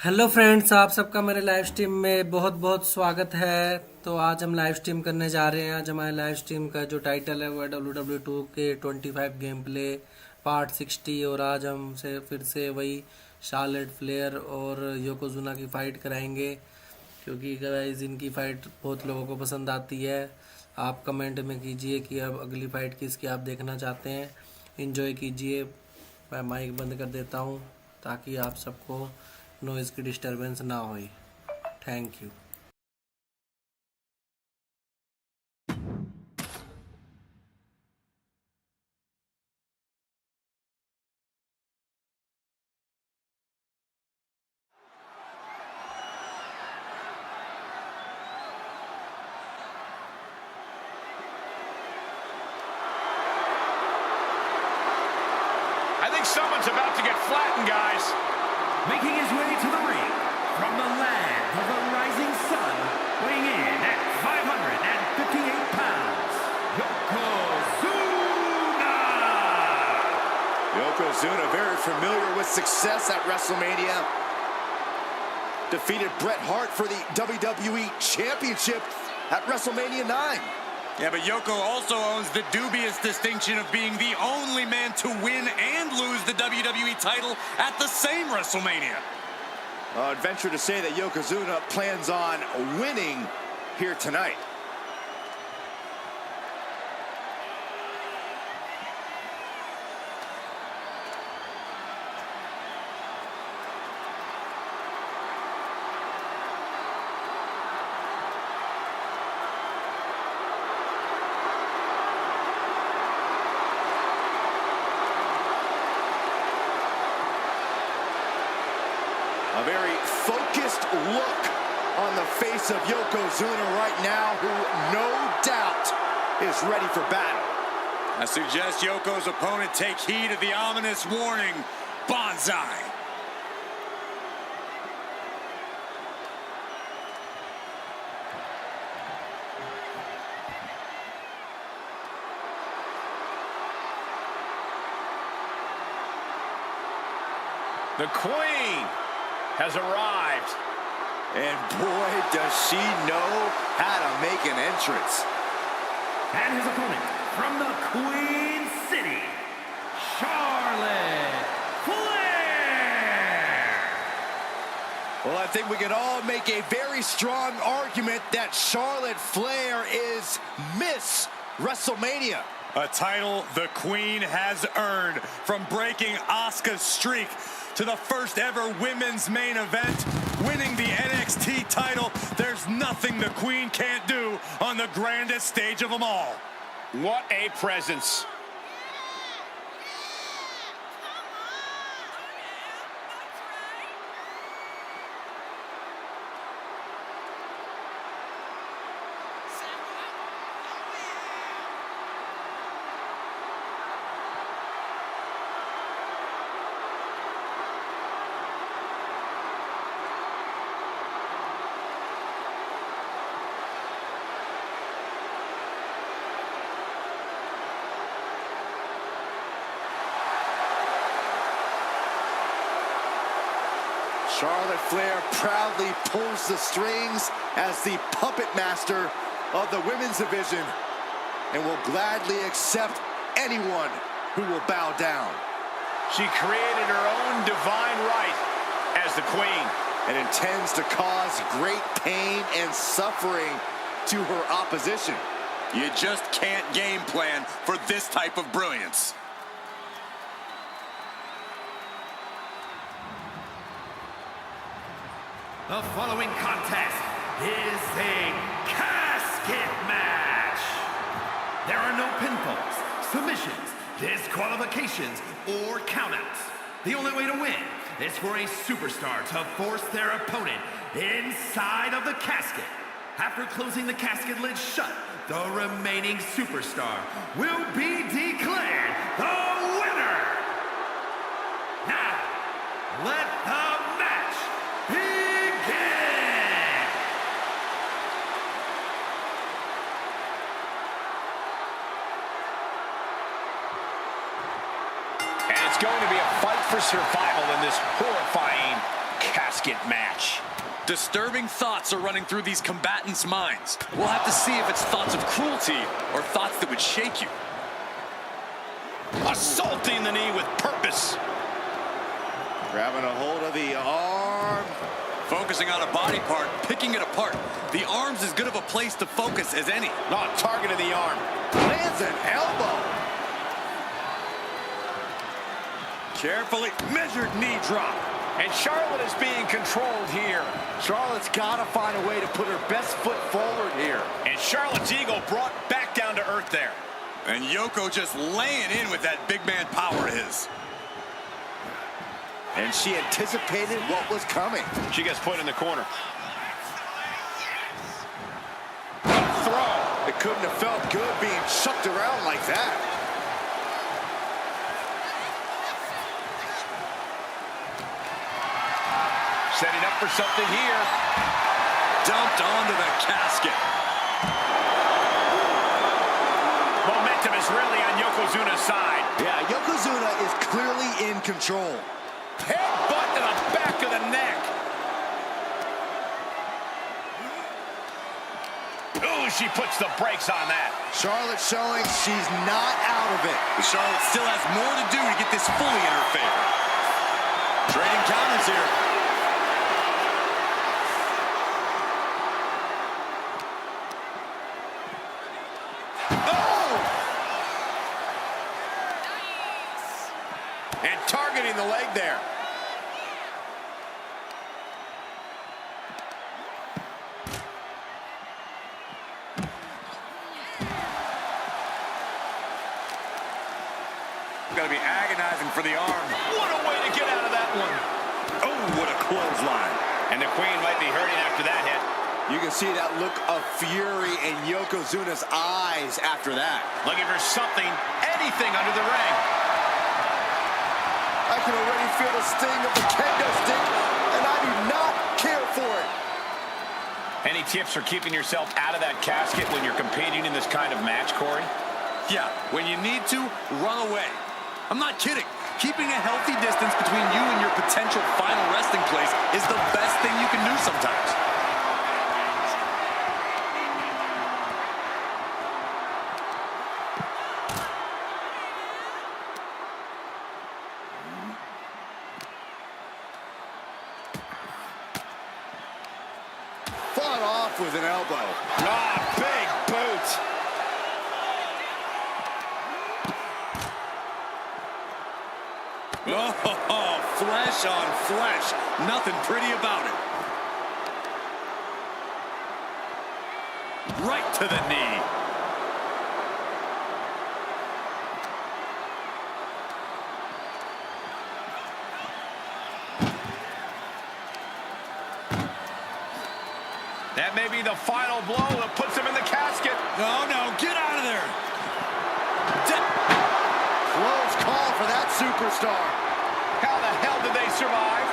Hello friends, आप सबका मेरे लाइव स्ट्रीम में बहुत बहुत स्वागत है। तो आज हम लाइव स्ट्रीम करने जा रहे हैं। आज हमारे लाइव स्ट्रीम का जो टाइटल है वो है WWE 2 के 25 गेम प्ले पार्ट 60। और आज हम से फिर से वही शार्लेट फ्लेयर और योकोजुना की फ़ाइट कराएंगे, क्योंकि गाइस इनकी फ़ाइट बहुत लोगों को पसंद आती है। आप कमेंट में कीजिए कि अब अगली फ़ाइट किसकी आप देखना चाहते हैं। इन्जॉय कीजिए। मैं माइक बंद कर देता हूँ ताकि आप सबको नॉइज़ की डिस्टरबेंस ना हो। Thank you. I think someone's about to get flattened, guys. Making his way to the ring from the land of the rising sun, weighing in at 558 pounds, Yokozuna! Yokozuna, very familiar with success at WrestleMania. Defeated Bret Hart for the WWE Championship at WrestleMania 9. Yeah, but Yoko also owns the dubious distinction of being the only man to win and lose the WWE title at the same WrestleMania. I'd venture to say that Yokozuna plans on winning here tonight. A very focused look on the face of Yokozuna right now, who no doubt is ready for battle. I suggest Yoko's opponent take heed of the ominous warning, Banzai. The Queen has arrived. And boy, does she know how to make an entrance. And his opponent from the Queen City, Charlotte Flair! Well, I think we can all make a very strong argument that Charlotte Flair is Miss WrestleMania. A title the Queen has earned, from breaking Asuka's streak to the first ever women's main event, winning the NXT title. There's nothing the Queen can't do on the grandest stage of them all. What a presence. Charlotte Flair proudly pulls the strings as the puppet master of the women's division, and will gladly accept anyone who will bow down. She created her own divine right as the Queen, and intends to cause great pain and suffering to her opposition. You just can't game plan for this type of brilliance. The following contest is a casket match. There are no pinfalls, submissions, disqualifications, or countouts. The only way to win is for a superstar to force their opponent inside of the casket. After closing the casket lid shut, the remaining superstar will be declared the winner. Now, let the match begin! And it's going to be a fight for survival in this horrifying casket casket match. Disturbing thoughts are running through these combatants' minds. We'll have to see if it's thoughts of cruelty or thoughts that would shake you. Assaulting the knee with purpose. Grabbing a hold of the arm. Focusing on a body part, picking it apart. The arm's as good of a place to focus as any. Not targeting the arm. Lands an elbow. Carefully measured knee drop. And Charlotte is being controlled here. Charlotte's got to find a way to put her best foot forward here. And Charlotte's ego brought back down to earth there. And Yoko just laying in with that big man power of his. And she anticipated what was coming. She gets put in the corner. Throw. It couldn't have felt good being chucked around like that. Setting up for something here. Dumped onto the casket. Momentum is really on Yokozuna's side. Yeah, Yokozuna is clearly in control. Headbutt to the back of the neck. Ooh, she puts the brakes on that. Charlotte showing she's not out of it. But Charlotte still has more to do to get this fully in her favor. Trading counters here. Oh! And targeting the leg there. Gotta be agonizing for the arm. What a way to get out of that one. Oh, what a clothesline. And the Queen might be hurting after that hit. You can see that look of fury in Yokozuna's eyes after that. Looking for something, anything under the ring. I can already feel the sting of the kendo stick, and I do not care for it. Any tips for keeping yourself out of that casket when you're competing in this kind of match, Corey? Yeah, when you need to, run away. I'm not kidding. Keeping a healthy distance between you and your potential final resting place is the best thing you can do sometimes. Fought off with an elbow. Ah, big boot. Oh, flesh on flesh. Nothing pretty about it. Right to the knee. That may be the final blow that puts him in the casket. Oh, no, get out of there. Close call for that superstar. How the hell did they survive?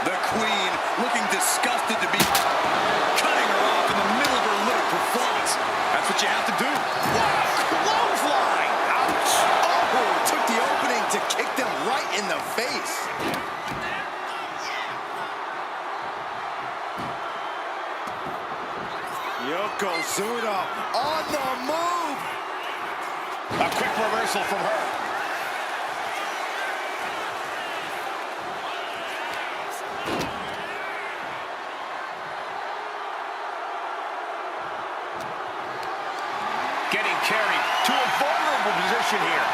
The Queen looking disgusted to be cutting her off in the middle of her little performance. That's what you have to do. Wow, clothesline! Ouch! Oh, took the opening to kick them right in the face. Yokozuna on the move. A quick reversal from her. Getting carried to a vulnerable position here.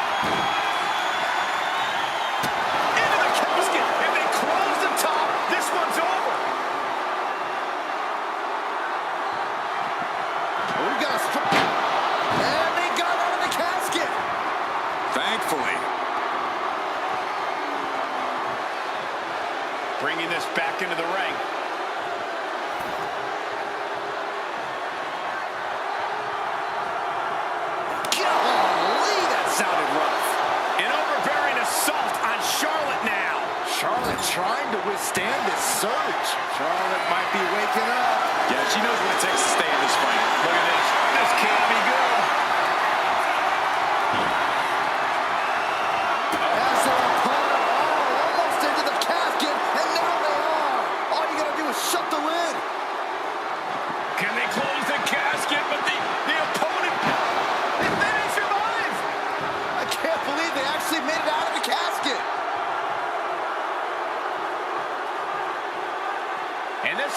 Into the casket. If they close the top, this one's over. We got a strike. And they got out of the casket. Thankfully. Bringing this back into the ring. Golly, that sounded rough. An overbearing assault on Charlotte now. Charlotte trying to withstand this surge. Charlotte might be waking up. Yeah, she knows what it takes to stay in this fight. Look at this. This can't be good.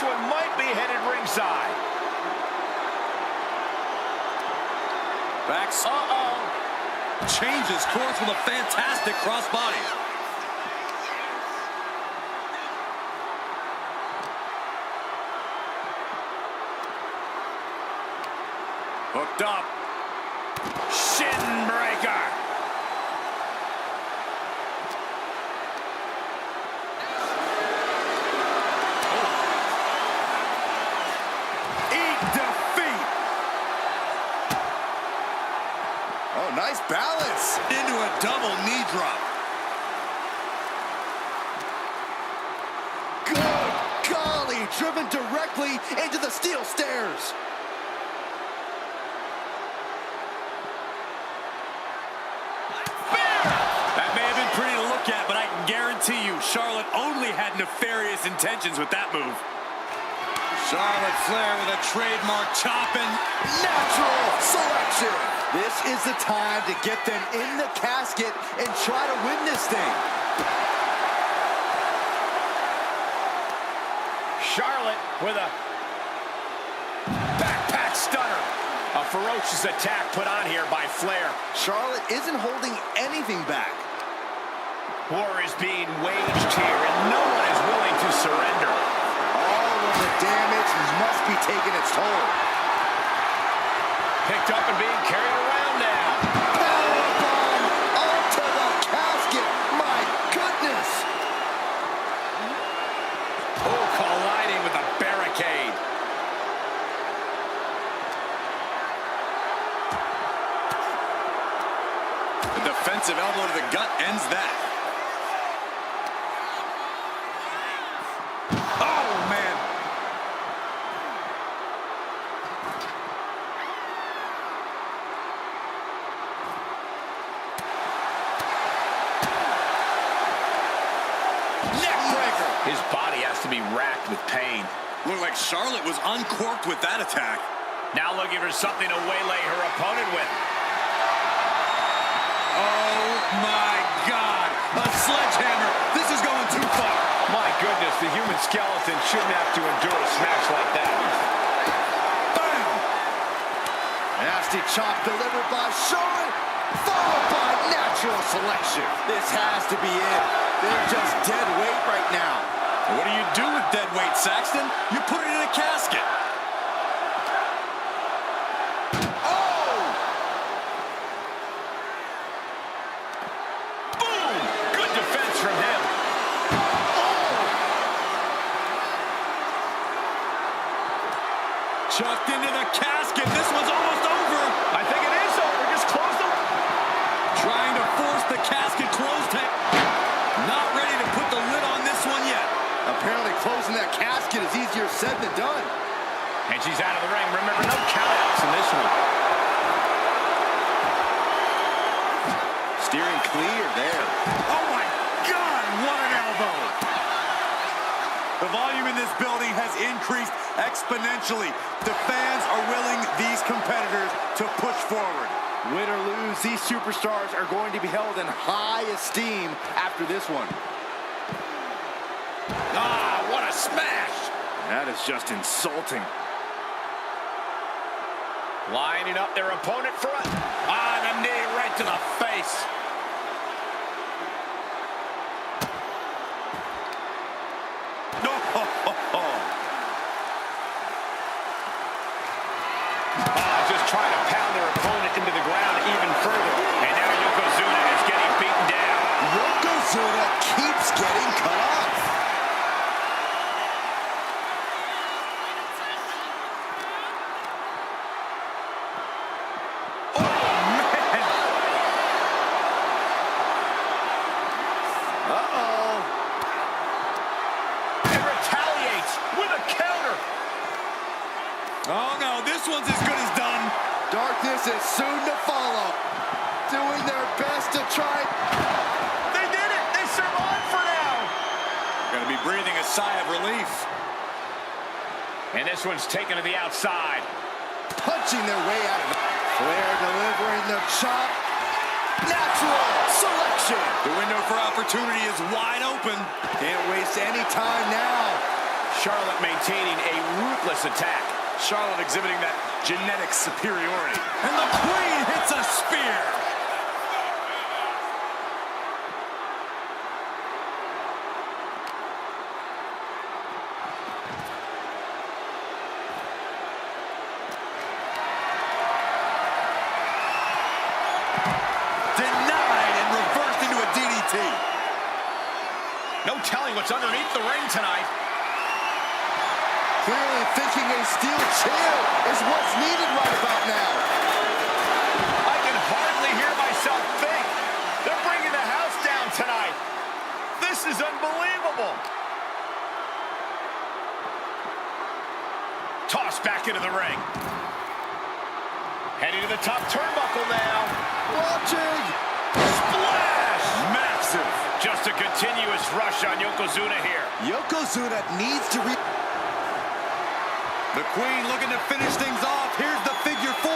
this one might be headed ringside. Backs. Changes course with a fantastic crossbody. Hooked up. Shin breaker. Eat defeat. Oh, nice balance. Into a double knee drop. Good golly, driven directly into the steel stairs. That may have been pretty to look at, but I can guarantee you Charlotte only had nefarious intentions with that move. Charlotte Flair with a trademark chopping. Natural selection. This is the time to get them in the casket and try to win this thing. Charlotte with a backpack stunner. A ferocious attack put on here by Flair. Charlotte isn't holding anything back. War is being waged here, and no one is willing to surrender. All of the damage must be taking its toll. Picked up and being carried around now. Powerbomb onto the casket. My goodness. Oh, colliding with a barricade. The defensive elbow to the gut ends that. Oh, man. Neckbreaker. His body has to be racked with pain. Looked like Charlotte was uncorked with that attack. Now looking for something to waylay her opponent with. Oh, my God. A sledgehammer. This is going too far. My goodness, the human skeleton shouldn't have to endure a smash like that. Bam! Nasty chop delivered by Charlotte, followed by natural selection. This has to be it. They're just dead weight right now. What do you do with dead weight, Saxton? You put it in a casket. Oh! Boom! Good defense from him. Chucked into the casket. This one's almost over. I think it is over. Just close the... Trying to force the casket closed. Not ready to put the lid on this one yet. Apparently closing that casket is easier said than done. And she's out of the ring. Remember, no countouts in this one. Steering clear there. Oh, my God. What an elbow. The volume in this building has increased exponentially. The fans are willing these competitors to push forward. Win or lose, these superstars are going to be held in high esteem after this one. Ah, what a smash! That is just insulting. Lining up their opponent front. Ah, the knee right to the face. No. Just trying to pound their opponent into the ground even further. And now Yokozuna is getting beaten down. Yokozuna keeps getting cut off. Oh, no, this one's as good as done. Darkness is soon to follow. Doing their best to try. They did it! They survived for now! Gonna be breathing a sigh of relief. And this one's taken to the outside. Punching their way out of it. Flair delivering the chop. Natural selection. The window for opportunity is wide open. Can't waste any time now. Charlotte maintaining a ruthless attack. Charlotte exhibiting that genetic superiority. And the Queen hits a spear. Denied and reversed into a DDT. No telling what's underneath the ring tonight. Clearly thinking a steel chair is what's needed right about now. I can hardly hear myself think. They're bringing the house down tonight. This is unbelievable. Tossed back into the ring. Heading to the top turnbuckle now. Watching. Splash! Massive. Just a continuous rush on Yokozuna here. Yokozuna needs to The Queen looking to finish things off. Here's the figure 4.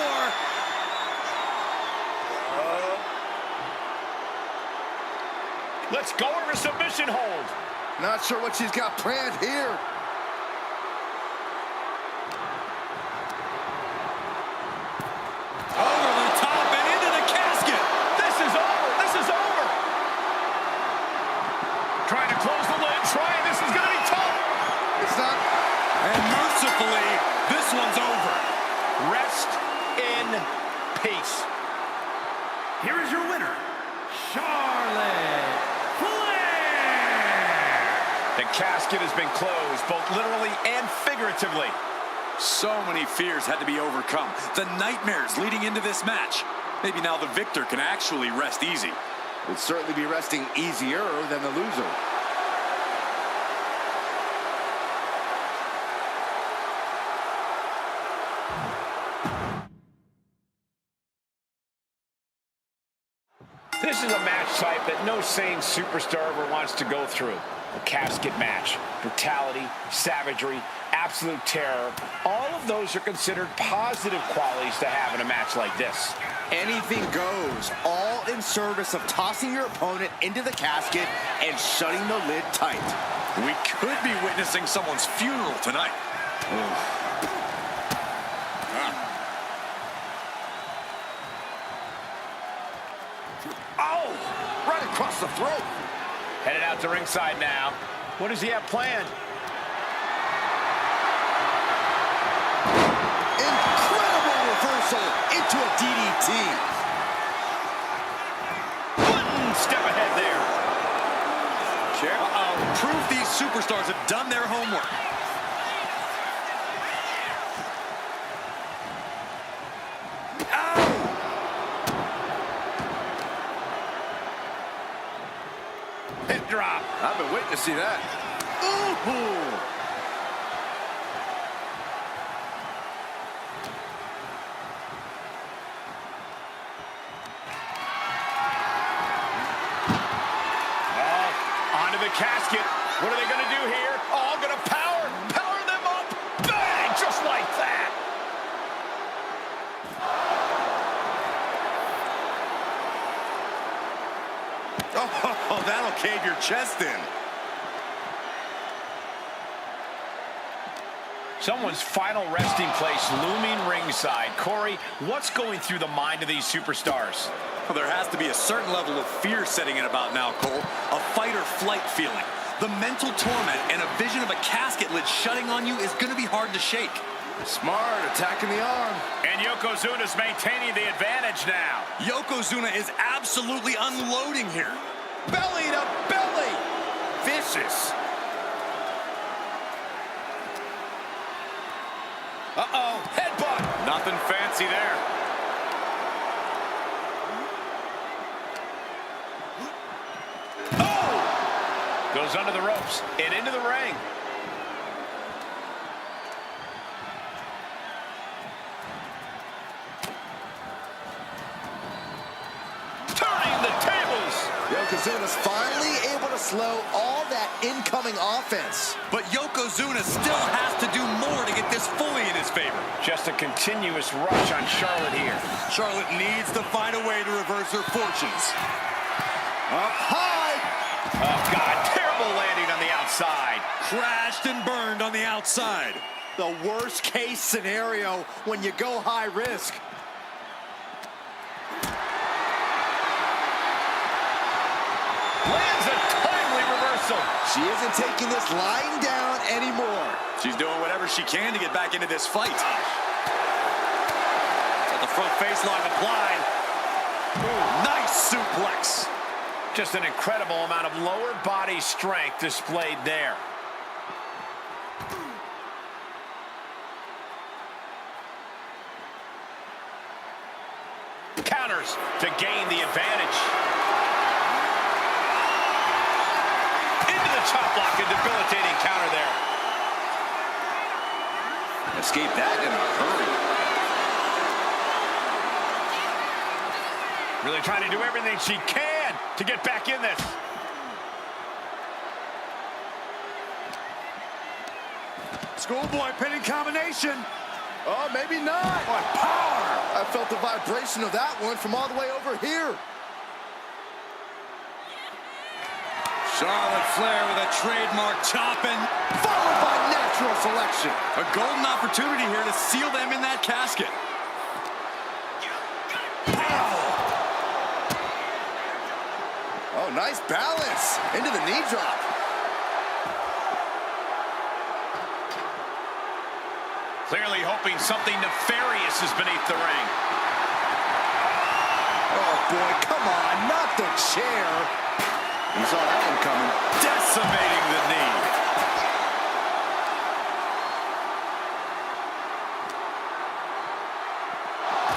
Let's go over a submission hold. Not sure what she's got planned here. Over the top and into the casket. This is over. This is over. Trying to close the lid. This is going to be tough. It's not. And mercifully, this one's over. Rest in peace. Here is your winner, Charlotte Flair. The casket has been closed, both literally and figuratively. So many fears had to be overcome. The nightmares leading into this match. Maybe now the victor can actually rest easy. Would certainly be resting easier than the loser. This is a match type that no sane superstar ever wants to go through. A casket match. Brutality, savagery, absolute terror. All of those are considered positive qualities to have in a match like this. Anything goes, all in service of tossing your opponent into the casket and shutting the lid tight. We could be witnessing someone's funeral tonight. Oh, right across the throat. Headed out to ringside now. What does he have planned? Incredible reversal into a DDT. One step ahead there. Proof these superstars have done their homework. Hip drop. I've been waiting to see that. Ooh. Onto the casket. What are they going to do here? Oh, going to power them up. Bang, just like that. Oh, that'll cave your chest in. Someone's final resting place looming ringside. Corey, what's going through the mind of these superstars? Well, there has to be a certain level of fear setting in about now, Cole. A fight or flight feeling. The mental torment and a vision of a casket lid shutting on you is going to be hard to shake. Smart, attacking the arm. And Yokozuna's maintaining the advantage now. Yokozuna is absolutely unloading here. Belly to belly. Vicious. Uh-oh, headbutt. Nothing fancy there. Oh! Goes under the ropes and into the ring. Turning the tables. Yokozuna's finally able to slow all that incoming offense. But Yokozuna still has to do more to get this fully in his favor. Just a continuous rush on Charlotte here. Charlotte needs to find a way to reverse her fortunes. Up high. Oh, God, terrible landing on the outside. crashed and burned on the outside. The worst case scenario when you go high risk. Lands a timely reversal. She isn't taking this lying down anymore. She's doing whatever she can to get back into this fight. Got the front face lock applied. Ooh, nice suplex. Just an incredible amount of lower body strength displayed there. Counters to gain the advantage. Into the chop block, a debilitating counter there. Escape that in a hurry. Really trying to do everything she can to get back in this. Schoolboy pinning combination. Oh, maybe not. What power. I felt the vibration of that one from all the way over here. Charlotte Flair with a trademark chopping. Followed by natural selection. A golden opportunity here to seal them in that casket. Oh, nice balance. Into the knee drop. Clearly hoping something nefarious is beneath the ring. Oh, boy, come on. Not the chair. You saw that one coming. Decimating the knee.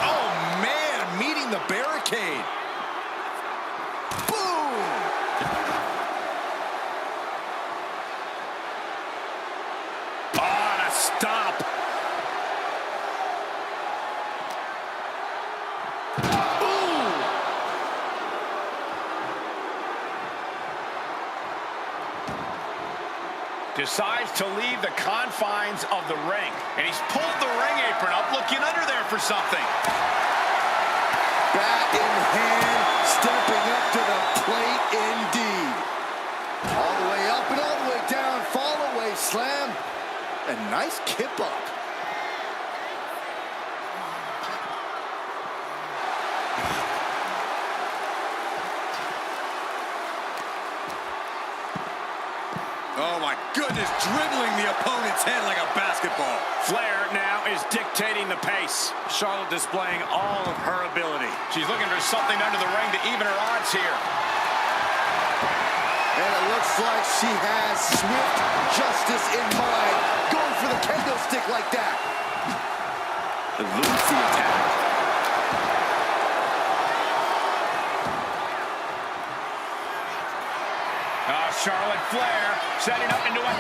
Oh, man, meeting the barricade. Boom! On a stop. Decides to leave the confines of the ring. And he's pulled the ring apron up, looking under there for something. Bat in hand, stepping up to the plate indeed. All the way up and all the way down, fall away slam. A nice kip up. Oh my goodness, dribbling the opponent's head like a basketball. Flair now is dictating the pace. Charlotte displaying all of her ability. She's looking for something under the ring to even her odds here. And it looks like she has swift justice in mind. Going for the kendo stick like that. Eludes the attack. Charlotte Flair setting up into a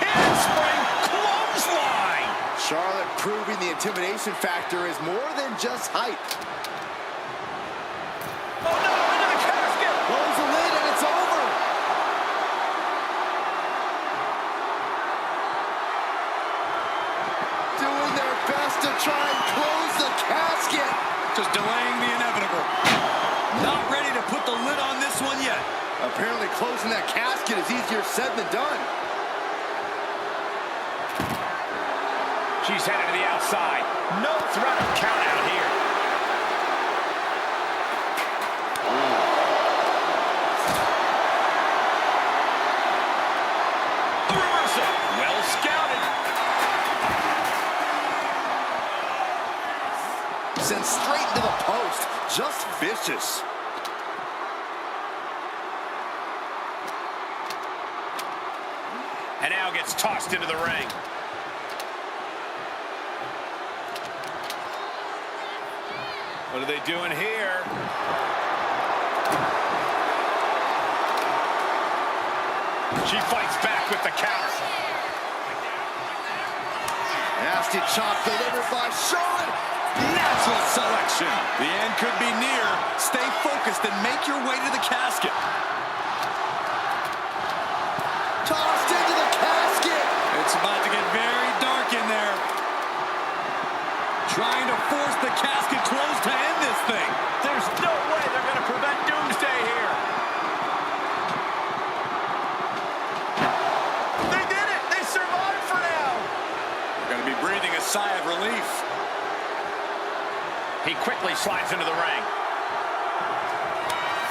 handspring clothesline. Charlotte proving the intimidation factor is more than just hype. Oh no, into the casket. Close the lid and it's over. Doing their best to try and close the casket. Just delaying the inevitable. Not ready to put the lid on this one yet. Apparently closing that casket is easier said than done. She's headed to the outside. No threat of count out here. The reversal. Well scouted. Sent straight into the post. Just vicious. And now gets tossed into the ring. What are they doing here? She fights back with the counter. Nasty chop delivered by Charlotte. Natural selection. The end could be near. Stay focused and make your way to the casket. Tossed into the casket. It's about to get very dark in there. Trying to force the casket closed to end this thing. There's no way they're going to prevent doomsday here. They did sigh of relief. He quickly slides into the ring.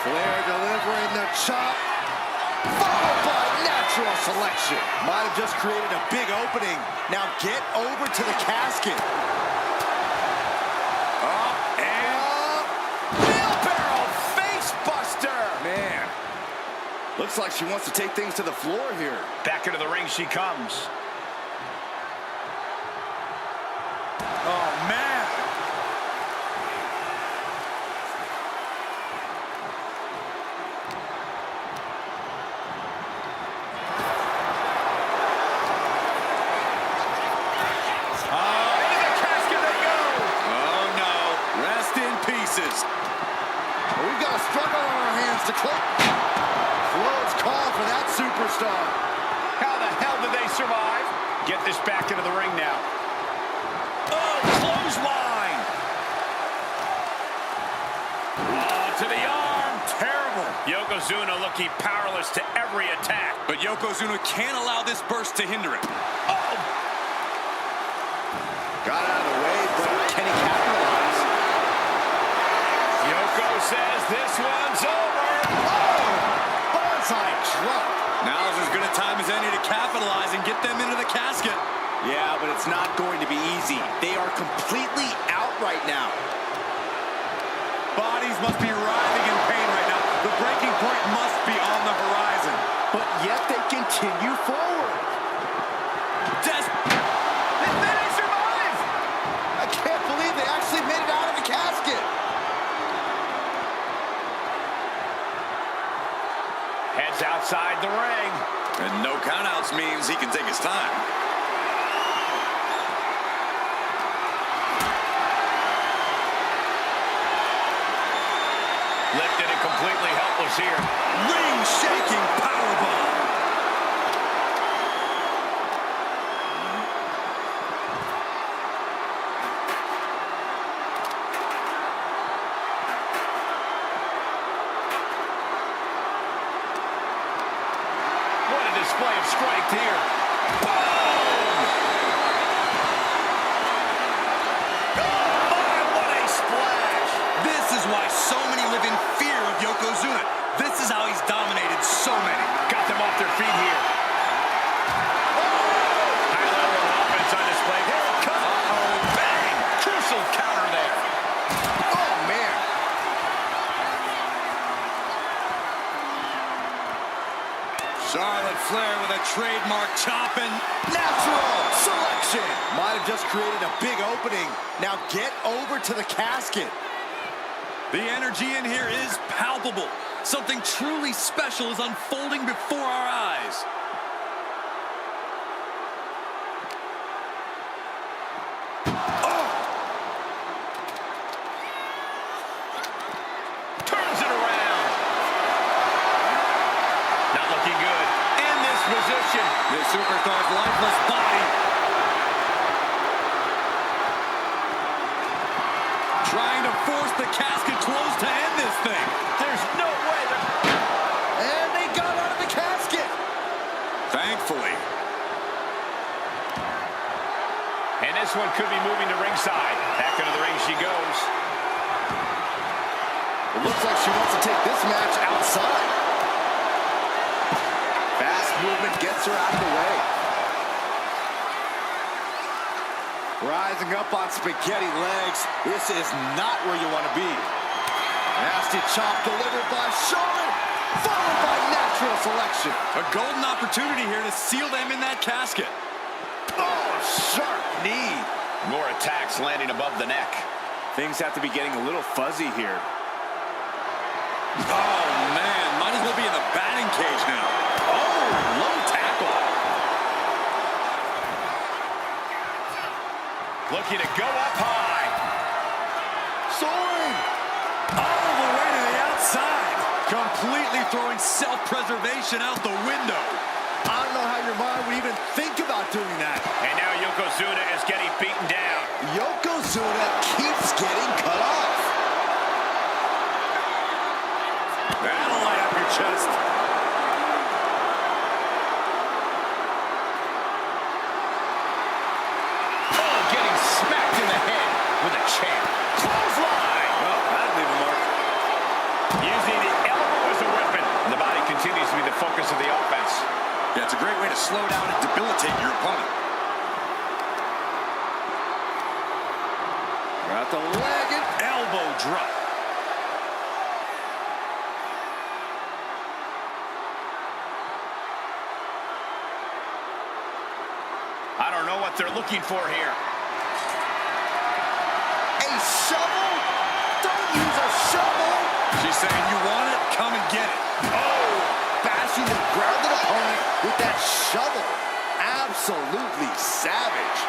Flair delivering the chop, followed by natural selection. Might have just created a big opening. Now get over to the casket. Wheelbarrow face buster. Man, looks like she wants to take things to the floor here. Back into the ring she comes. Oh, man. We've got a struggle on our hands to close. Close call for that superstar. How the hell did they survive? Get this back into the ring now. Oh, clothesline. Oh, to the arm. Terrible. Yokozuna looking powerless to every attack. But Yokozuna can't allow this burst to hinder him. Oh! Got out of the way, but can he capitalize? Yoko says this one's over. Oh! Bonsai drop. Now is as good a time as any to capitalize and get them into the casket. Yeah, but it's not going to be easy. They are completely out right now. Bodies must be writhing in pain right now. The breaking point must be on the horizon. But yet they continue forward. They survive! I can't believe they actually made it out of the casket. Heads outside the ring. And no countouts means he can take his time. Lifted and completely helpless here. Ring-shaking powerbomb. What a display of strength here. This is why so many live in fear of Yokozuna. This is how he's dominated so many. Got them off their feet here. High level of offense on display. Here it comes. Uh-oh, bang! Crucial counter there. Oh, man. Charlotte Flair with a trademark chopping. Natural selection. Might have just created a big opening. Now get over to the casket. The energy in here is palpable. Something truly special is unfolding before our eyes. Turns it around. Not looking good. In this position. This superstar's lifeless body. Trying to force the casket closed to end this thing. There's no way that... And they got out of the casket. Thankfully. And this one could be moving to ringside. Back into the ring she goes. It looks like she wants to take this match outside. Fast movement gets her out of the way. Rising up on spaghetti legs. This is not where you want to be. Nasty chop delivered by Charlotte, followed by natural selection. A golden opportunity here to seal them in that casket. Oh, sharp knee. More attacks landing above the neck. Things have to be getting a little fuzzy here. Oh, man. Might as well be in the batting cage now. Oh, low tackle. Looking to go up high. Soaring. All the way to the outside. Completely throwing self-preservation out the window. I don't know how your mind would even think about doing that. And now Yokozuna is getting beaten down. Yokozuna keeps getting cut off. That'll light up your chest. Oh, getting Yeah, it's a great way to slow down and debilitate your opponent. Got the leg and Elbow drop. I don't know what they're looking for here. a shovel? Don't use a shovel! She's saying, you want it? Come and get it. Oh, bashing the grounded opponent with that shovel. Absolutely savage.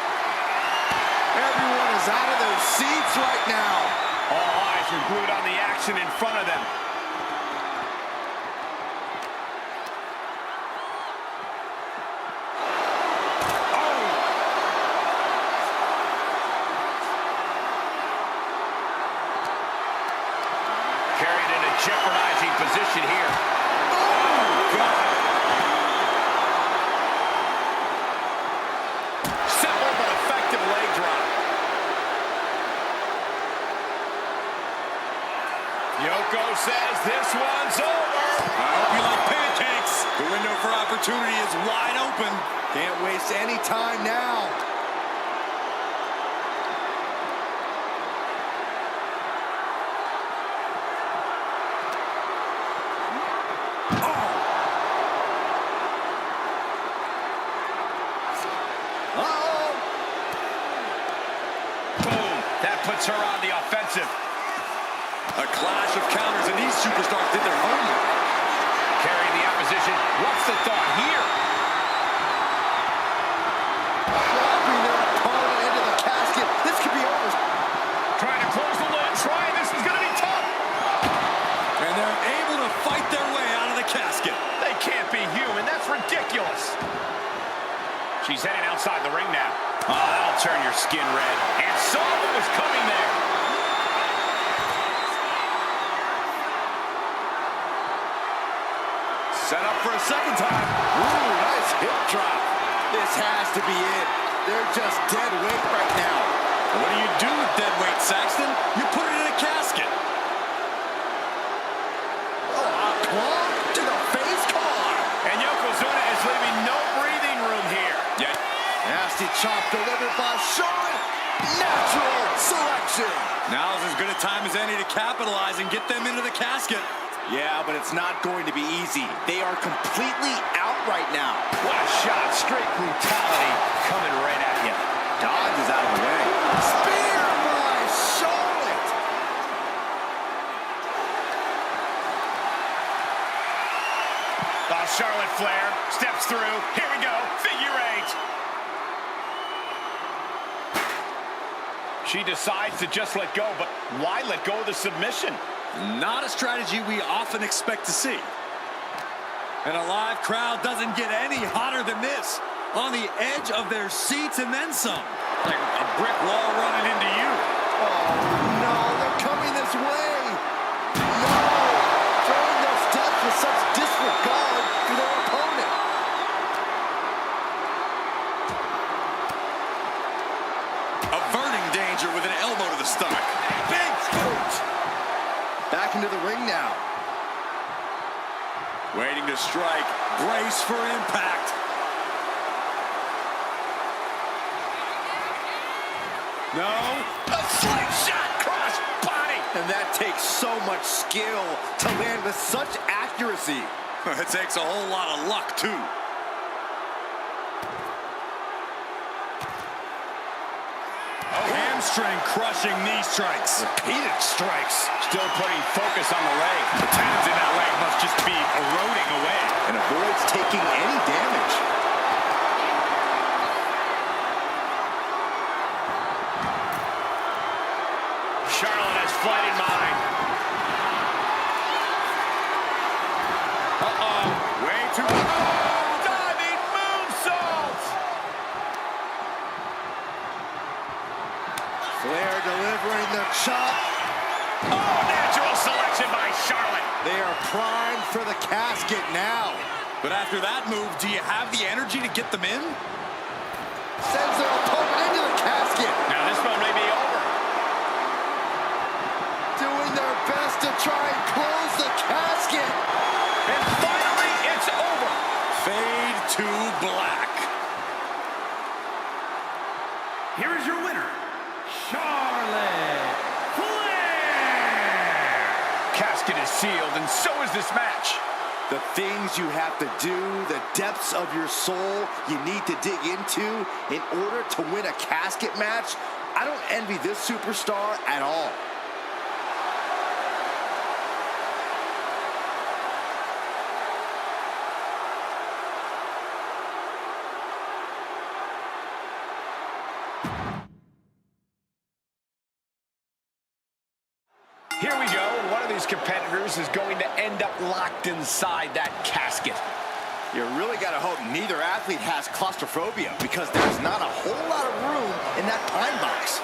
Everyone is out of their seats right now. All eyes are glued on the action in front of them. Carried in a jeopardizing position here. Oh, God. Simple but effective leg drop. Yoko says this one's over. I hope you like pancakes. The window for opportunity is wide open. Can't waste any time now. Boom. That puts her on the offensive. A clash of counters, and these superstars did their homework. Carrying the opposition. What's the thought here? Dropping their opponent into the casket. This could be over. Trying to close the lid. This is going to be tough. And they're able to fight their way out of the casket. They can't be human. That's ridiculous. She's heading outside the ring now. Oh, that'll turn your skin red. And saw what was coming there. Set up for a second time. Ooh, nice hip drop. This has to be it. They're just dead weight right now. What do you do with dead weight, Saxton? You put it in a casket. Oh, a claw to the face car. And Yokozuna is leaving no breathing room here. Yeah. Nasty chop delivered by Charlotte. Natural selection. Now's as good a time as any to capitalize and get them into the casket. Yeah, but it's not going to be easy. They are completely out right now. What a shot. Straight brutality coming right at you. Dodge is out of the way. Spear by Charlotte. Charlotte Flair steps through. Here we go. Figure eight. She decides to just let go, but why let go of the submission? Not a strategy we often expect to see. And a live crowd doesn't get any hotter than this. On the edge of their seats and then some. Like a brick wall running into you. Oh, no, they're coming this way. No, throwing those steps with such disregard for their opponent. Averting danger with an elbow to the stomach. Big boot. Back into the ring now. Waiting to strike. Brace for impact. No. A slingshot cross body. And that takes so much skill to land with such accuracy. It takes a whole lot of luck, too. Hamstring crushing knee strikes. Repeated strikes. Still putting focus on the leg. The tendons in that leg must just be eroding away. And avoids taking any damage. Charlotte has flight in mind. Uh-oh. Way too... Diving moonsault. Flair delivering the chop. Oh, natural selection by Charlotte. They are primed for the casket now. But after that move, do you have the energy to get them in? Sends their opponent into the casket. Now this one may be over. Doing their best to try and close the casket. And finally, it's over. Fade to black. Here is your winner, Charlotte Flair. Casket is sealed, and so is this match. The things you have to do, the depths of your soul you need to dig into in order to win a casket match. I don't envy this superstar at all. Here we go, and one of these competitors is going to end up locked inside that casket. You really got to hope neither athlete has claustrophobia, because there's not a whole lot of room in that pine box.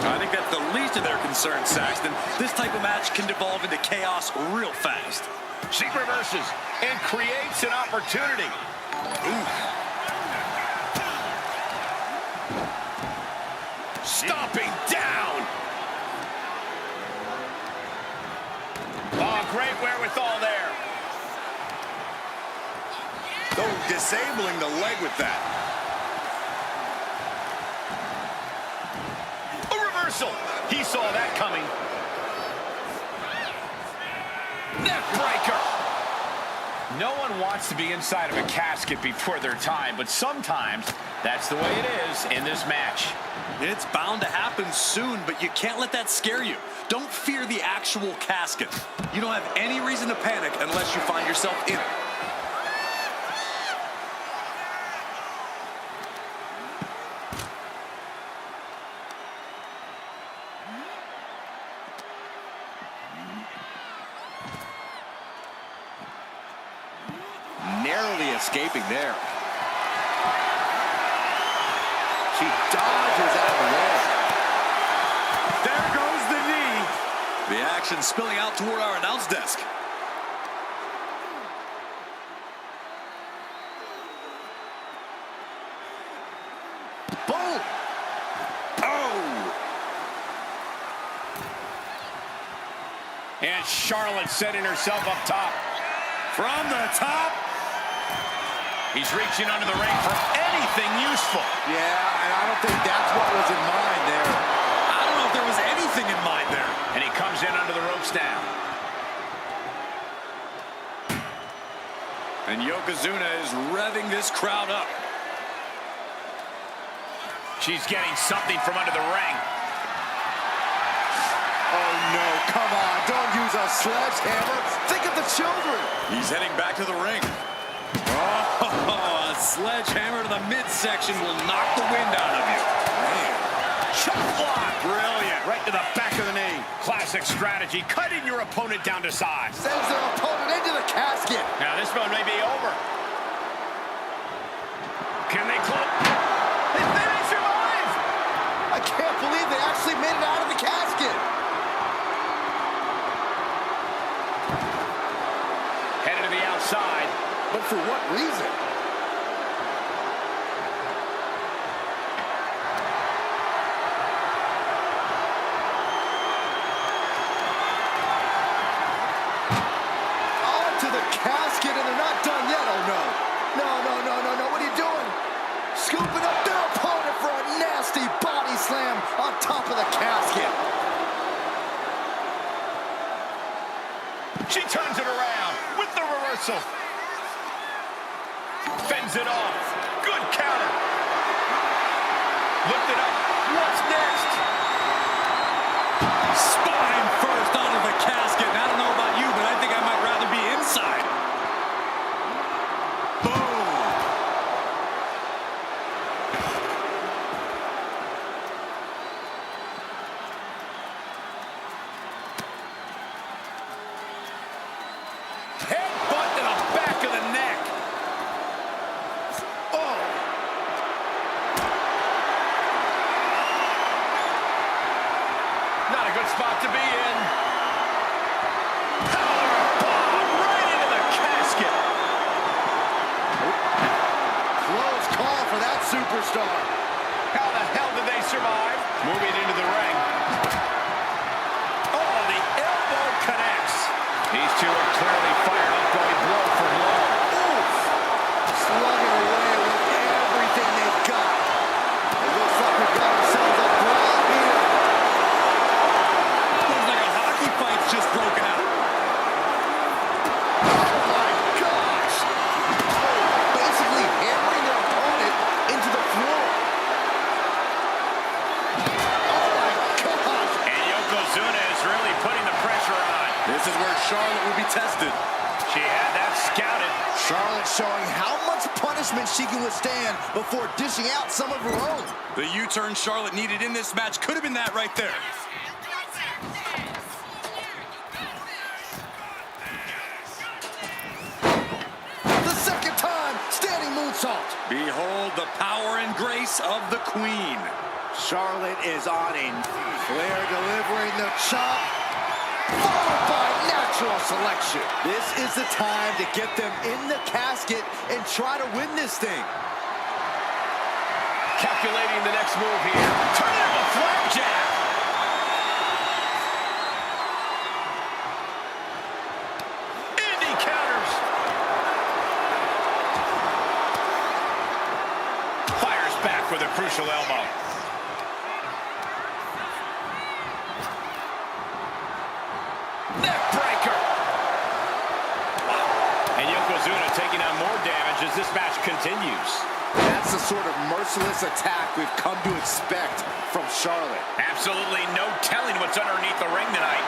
I think that's the least of their concerns, Saxton. This type of match can devolve into chaos real fast. She reverses and creates an opportunity. Ooh. Stomping down. Oh, great wherewithal there. Oh, disabling the leg with that. A reversal. He saw that coming. Neck breaker. No one wants to be inside of a casket before their time, but sometimes that's the way it is in this match. It's bound to happen soon, but you can't let that scare you. Don't fear the actual casket. You don't have any reason to panic unless you find yourself in it. Narrowly escaping there. She dodges out of the way. There goes the knee. The action spilling out toward our announce desk. Boom! Oh! And Charlotte setting herself up top. From the top. He's reaching under the ring for anything useful. Yeah, and I don't think that's what was in mind there. I don't know if there was anything in mind there. And he comes in under the ropes now. And Yokozuna is revving this crowd up. She's getting something from under the ring. Oh, no, come on. Don't use a sledgehammer. Think of the children. He's heading back to the ring. Oh, a sledgehammer to the midsection will knock the wind out of you. Man. Chop block. Brilliant. Right to the back of the knee. Classic strategy. Cutting your opponent down to size. Sends their opponent into the casket. Now this one may be over. Can they close? They may survive. I can't believe they actually made it out of the casket. Headed to the outside. But for what reason? Onto the casket, and they're not done yet. Oh, no. No. What are you doing? Scooping up their opponent for a nasty body slam on top of the casket. She turns it around with the reversal. Fends it off. Good counter. Lift it up. What's next? Spine first out of the casket. I don't know about you, but I think I might rather be inside. Boom. Headbutt to the back of the neck. Oh. Not a good spot to be in. Power bomb right into the casket. Close call for that superstar. How the hell did they survive? Moving into the ring. Oh, the elbow connects. These two are clearly fired up, going blow for blow. Slugging Charlotte showing how much punishment she can withstand before dishing out some of her own. The U-turn Charlotte needed in this match could have been that right there. The second time, standing moonsault. Behold the power and grace of the Queen. Charlotte is on a Flair delivering the chop, followed by natural selection. This is the time to get them in the casket and try to win this thing. Calculating the next move here. Turn it into a flapjack. Indy counters. Fires back with a crucial elbow. Neck breaker. And Yokozuna taking on more damage as this match continues. That's the sort of merciless attack we've come to expect from Charlotte. Absolutely no telling what's underneath the ring tonight.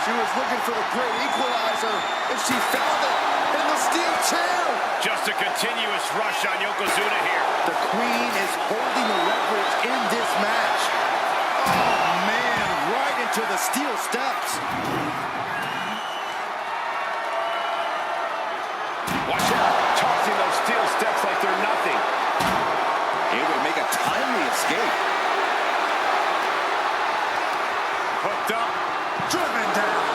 She was looking for the great equalizer, and she found it in the steel chair. Just a continuous rush on Yokozuna here. The Queen is holding the leverage in this match. Oh, man, right into the steel steps. Watch out, tossing those steel steps like they're nothing. Able to make a timely escape. Hooked up, driven down.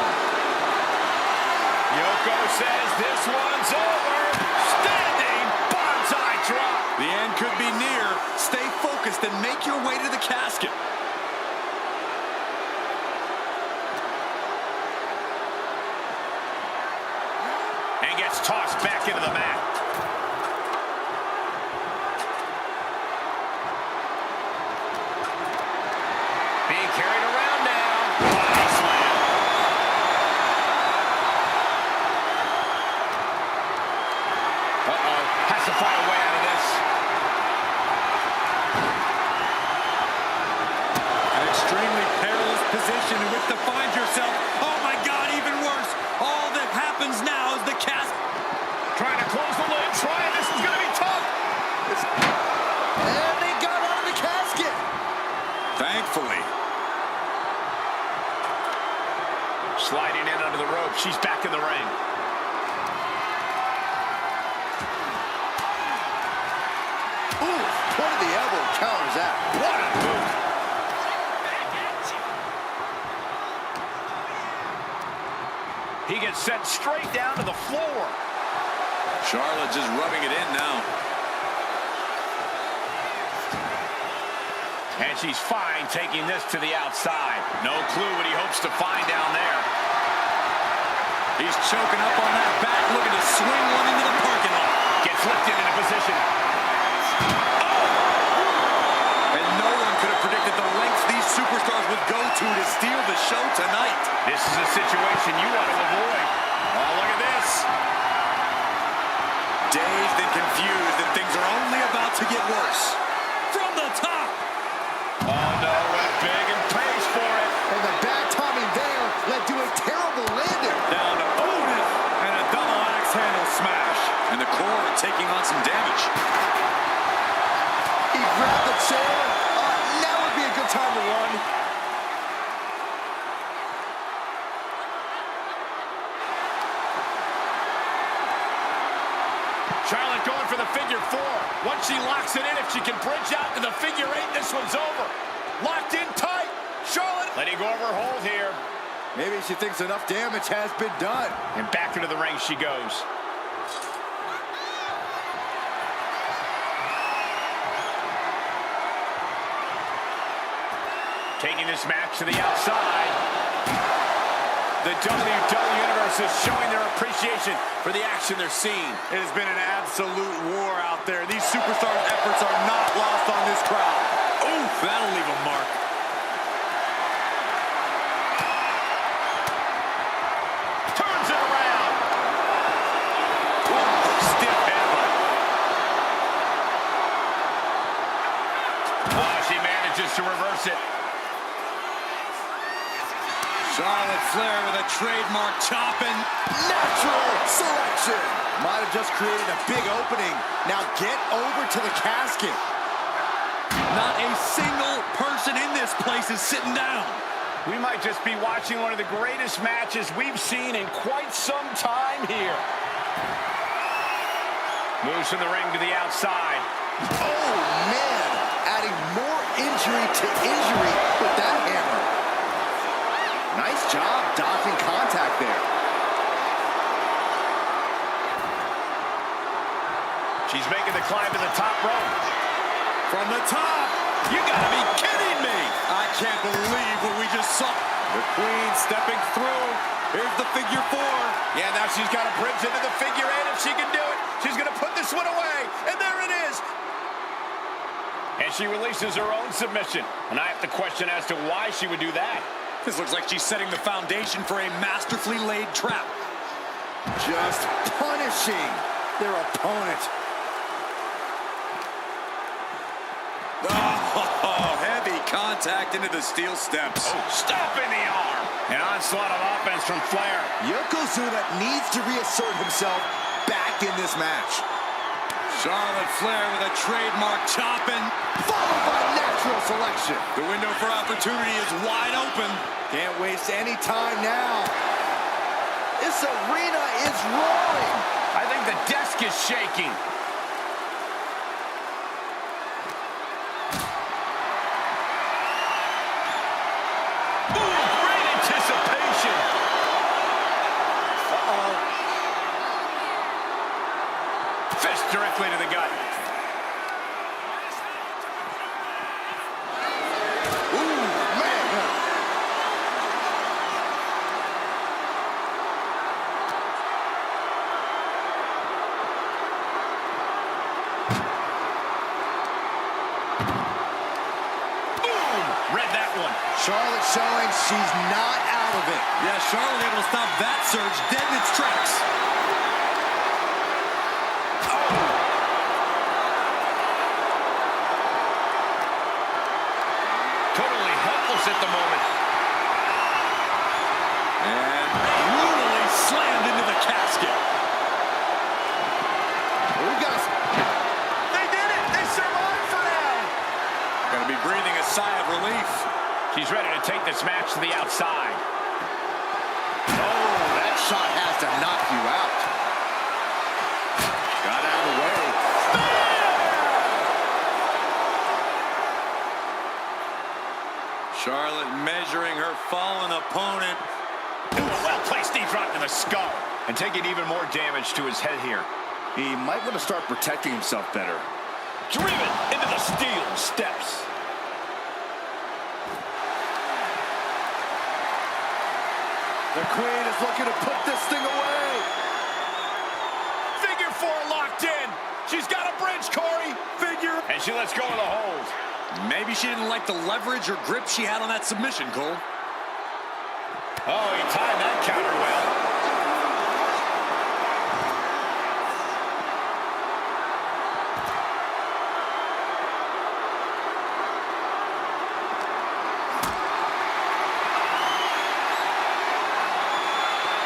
Yoko says this one's over. Standing bonsai drop. The end could be near. Stay focused and make your way to the casket. And gets tossed back into the mat. Being carried around now. Body slam. Uh-oh. Has to find a way out of this. An extremely perilous position in which to find yourself. Oh my God, even worse. All that happens now is the cast. Trying to close the lid. Trying. This is going to be tough. And they got out of the casket. Thankfully. Sliding in under the rope. She's back in the ring. Ooh, point of the elbow counters that. What a move. He gets sent straight down to the floor. Charlotte just rubbing it in now. And she's fine taking this to the outside. No clue what he hopes to find down there. He's choking up on that back, looking to swing one into the parking lot. Gets lifted into position. And no one could have predicted the lengths these superstars would go to steal the show tonight. This is a situation you want to avoid. Oh, look at this. Dazed and confused, and things are only about to get worse. From the top. Oh, no, went big and pays for it. And the bad timing there led to a terrible landing. Down to Otis, and a double axe handle smash. And the core taking on some damage. He grabbed the chair. Now would be a good time to run. Charlotte going for the figure four. Once she locks it in, if she can bridge out to the figure eight, this one's over. Locked in tight. Charlotte letting go of her hold here. Maybe she thinks enough damage has been done. And back into the ring she goes. Taking this match to the outside. The WWE Universe is showing their appreciation for the action they're seeing. It has been an absolute war out there. These superstars' efforts are not lost on this crowd. Oof, that'll leave a mark. Turns it around. Ooh, stiff headbutt. Oh, she manages to reverse it. Charlotte Flair with a trademark chopping. Natural selection. Might have just created a big opening. Now get over to the casket. Not a single person in this place is sitting down. We might just be watching one of the greatest matches we've seen in quite some time here. Moves from the ring to the outside. Oh, man. Adding more injury to injury with that hammer. Nice job dodging contact there. She's making the climb to the top rope. From the top. You gotta be kidding me. I can't believe what we just saw. The Queen stepping through. Here's the figure 4. Yeah, now she's got a bridge into the figure 8 if she can do it. She's going to put this one away. And there it is. And she releases her own submission. And I have to question as to why she would do that. This looks like she's setting the foundation for a masterfully laid trap. Just punishing their opponent. Oh, heavy contact into the steel steps. Oh, stop in the arm. An onslaught of offense from Flair. Yokozuna needs to reassert himself back in this match. Charlotte Flair with a trademark chopping. Followed by natural selection. The window for opportunity is wide open. Can't waste any time now. This arena is roaring. I think the desk is shaking. Ooh, great anticipation. Uh-oh. Fist directly to the gut. Ooh, man. Boom! Read that one. Charlotte showing she's not out of it. Yeah, Charlotte able to stop that surge dead in its tracks. Totally helpless at the moment. And brutally slammed into the casket. We got They did it! They survived for now! Gonna be breathing a sigh of relief. She's ready to take this match to the outside. Oh, that shot has to knock you out. Got out of the way. Charlotte measuring her fallen opponent. Ooh, a well-placed knee drop to the skull. And taking even more damage to his head here. He might want to start protecting himself better. Driven into the steel steps. The Queen is looking to put this thing away. Figure 4 locked in. She's got a bridge, Corey. Figure. And she lets go of the hold. Maybe she didn't like the leverage or grip she had on that submission, Cole. Oh, he timed that counter well.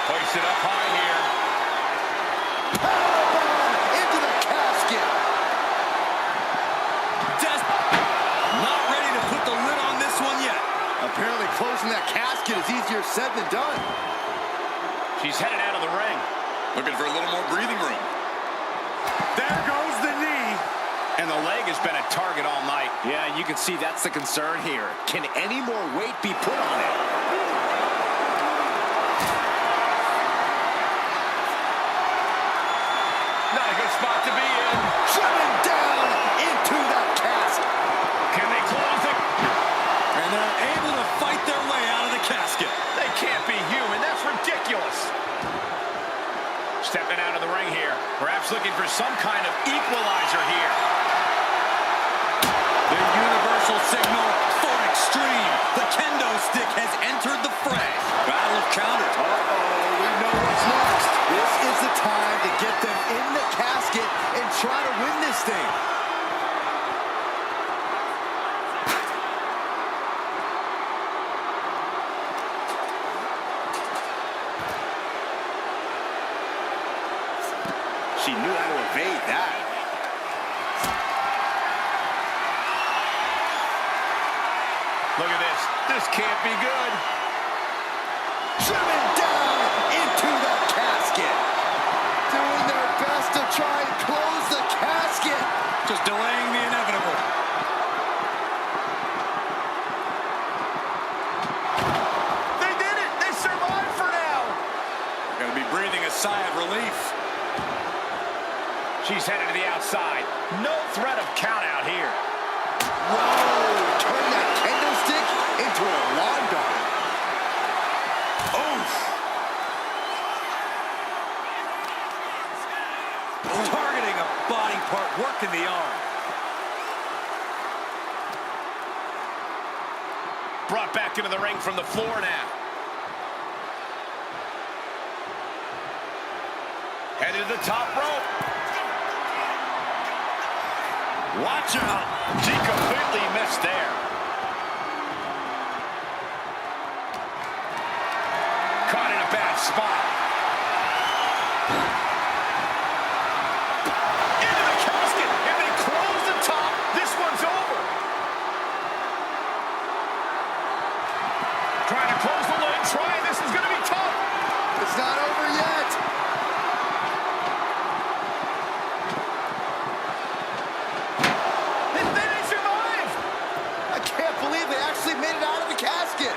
Hoist it up high here. Into the casket. Not ready to put the lid on this one yet. Apparently closing that casket is easier said than done. She's headed out of the ring. Looking for a little more breathing room. There goes the knee. And the leg has been a target all night. Yeah, you can see that's the concern here. Can any more weight be put on it? Not a good spot to be in. Shutting down into that casket. Can they close it? And they're able to fight their way out of the casket. They can't be human. That's ridiculous. Stepping out of the ring here. Perhaps looking for some kind of equalizer here. The universal signal for extreme. The kendo stick has entered the fray. Battle of counters. Uh-oh, we know what's next. This is the time to get them in the casket and try to win this thing. She knew how to evade that. Look at this. This can't be good. Driven down into the casket. Doing their best to try and close the casket. Just delaying the inevitable. They did it. They survived for now. Gonna be breathing a sigh of relief. She's headed to the outside. No threat of count out here. Whoa! Turn that kendo stick into a lawn dart. Oof. Targeting a body part, working the arm. Brought back into the ring from the floor now. Headed to the top rope. Watch out. She completely missed there. Caught in a bad spot. Into the casket. If they close the top, this one's over. Trying to close the lid. Trying. This is going to be tough. It's not over yet. They survived. I can't believe they actually made it out of the casket.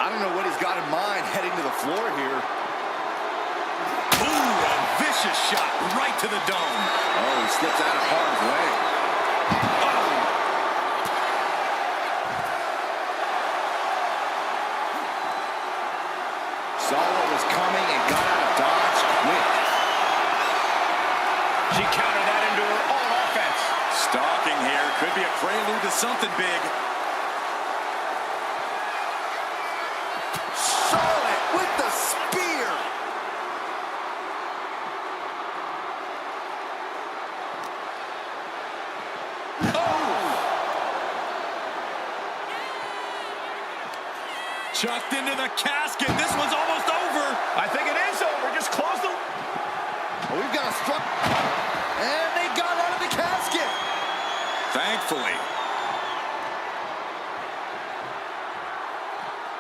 I don't know what he's got in mind heading to the floor here. Ooh, a vicious shot right to the dome. Oh, he slipped out of harm's way. Saw what was coming and got out of dodge quick. She countered that into her own offense. Stalking here. Could be a prelude to something big. Charlotte with the spear. Chucked into the casket. This one's almost over. I think it is over. Just close the... Oh, we've got a struck. And they got out of the casket. Thankfully.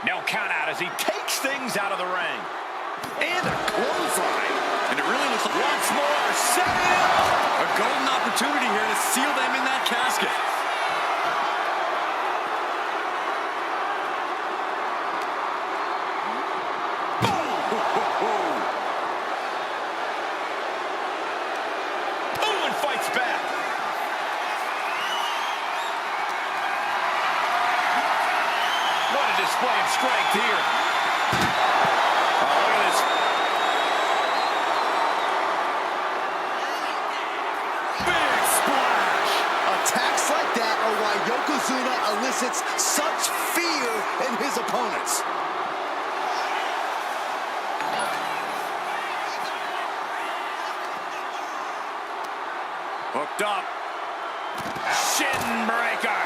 No count out as he takes things out of the ring. And a clothesline. And it really looks like Once more, set it up. a golden opportunity here to seal them in that casket. Ooh, and fights back. What a display of strength here. Oh, look at this. Big splash. Attacks like that are why Yokozuna elicits such fear in his opponents. Hooked up. Shin breaker.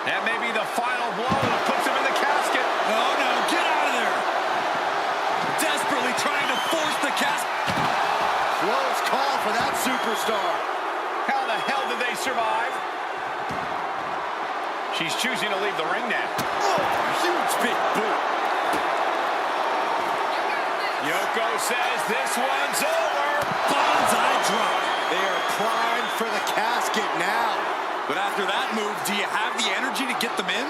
That may be the final blow that puts him in the casket. Oh, no. Get out of there. Desperately trying to force the casket. Close call for that superstar. How the hell did they survive? She's choosing to leave the ring now. Oh, huge big boot. Yoko says this one's over. Bonsai drop. They are primed for the casket now. But after that move, do you have the energy to get them in?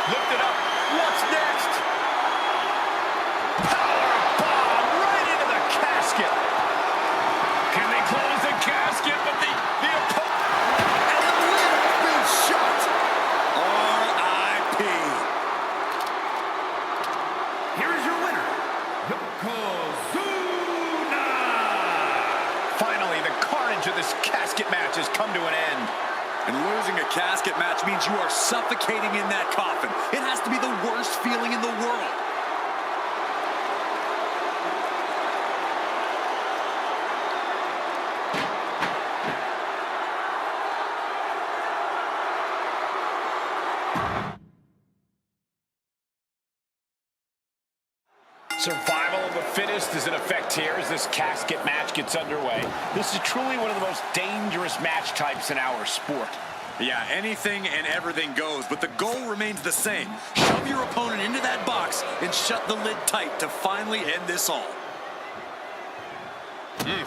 Lift it up. What's next? Power bomb right into the casket. Can they close the casket? But the opponent. And the lid has been shut. R.I.P. Here is your winner, Yokozuna. challenge of this casket match has come to an end. And losing a casket match means you are suffocating in that coffin. It has to be the worst feeling in the world. Survival of the fittest is in effect here as this casket match gets underway. This is truly one of the most dangerous match types in our sport. Yeah, anything and everything goes, but the goal remains the same. Shove your opponent into that box and shut the lid tight to finally end this all.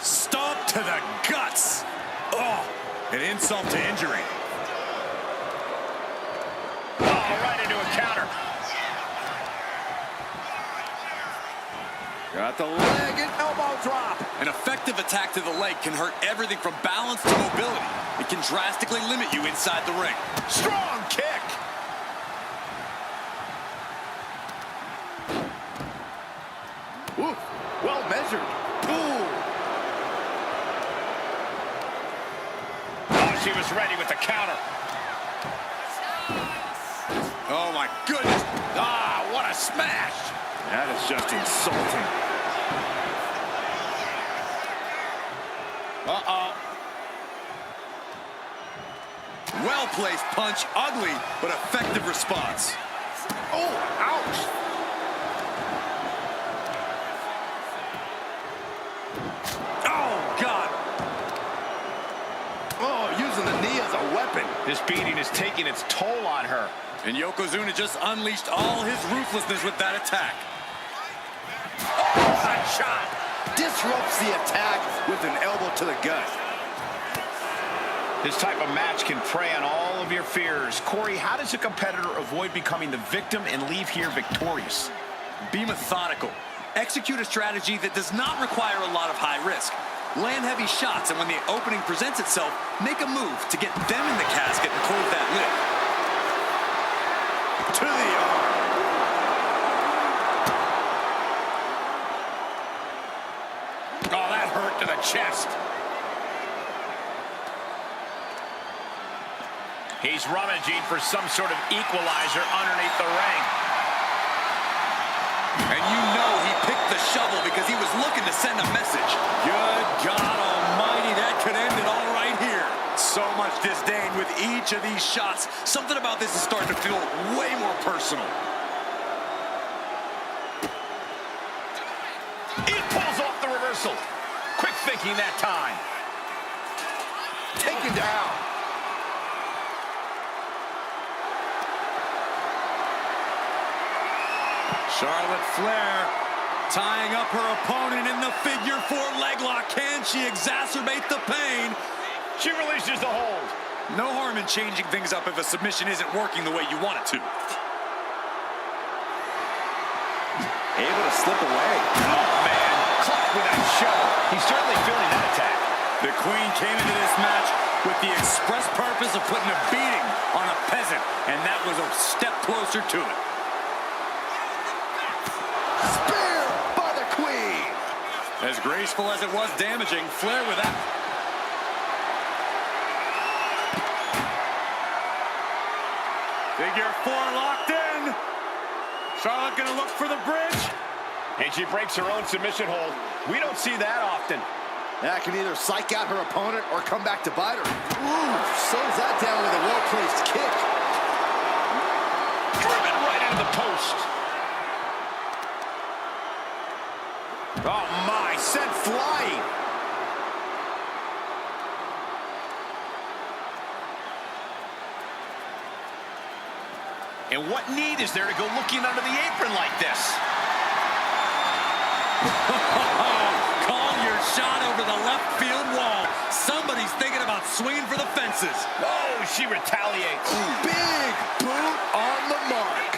Stomp to the guts. Oh, an insult to injury. Oh, right into a counter. Got the leg and elbow drop. An effective attack to the leg can hurt everything from balance to mobility. It can drastically limit you inside the ring. Strong kick. Ooh, well measured. Ooh. Oh, she was ready with the counter. Oh my goodness. Ah, what a smash. That is just insulting. Well-placed punch, ugly but effective response. Oh, ouch. Oh, God. Oh, using the knee as a weapon. This beating is taking its toll on her. And Yokozuna just unleashed all his ruthlessness with that attack. Oh, that shot. Disrupts the attack with an elbow to the gut. This type of match can prey on all of your fears. Corey, how does a competitor avoid becoming the victim and leave here victorious? Be methodical. Execute a strategy that does not require a lot of high risk. Land heavy shots, and when the opening presents itself, make a move to get them in the casket and close that lid. To the arm. Oh, that hurt to the chest. He's rummaging for some sort of equalizer underneath the ring. And you know he picked the shovel because he was looking to send a message. Good God almighty, that could end it all right here. So much disdain with each of these shots. Something about this is starting to feel way more personal. He pulls off the reversal. Quick thinking that time. Taken down. Charlotte Flair tying up her opponent in the figure four leg lock. Can she exacerbate the pain? She releases the hold. No harm in changing things up if a submission isn't working the way you want it to. Able to slip away. Oh, man. Clock with that shove. He's certainly feeling that attack. The Queen came into this match with the express purpose of putting a beating on a peasant, and that was a step closer to it. Spear by the Queen. As graceful as it was damaging, Flair with that. Figure four locked in. Charlotte gonna look for the bridge. And she breaks her own submission hold. We don't see that often. That can either psych out her opponent or come back to bite her. Ooh, slows that down with a well-placed kick. Driven right into the post. Oh my, sent flying. And what need is there to go looking under the apron like this? Call your shot over the left field wall. Somebody's thinking about swinging for the fences. Oh, she retaliates. Big boot on the mark.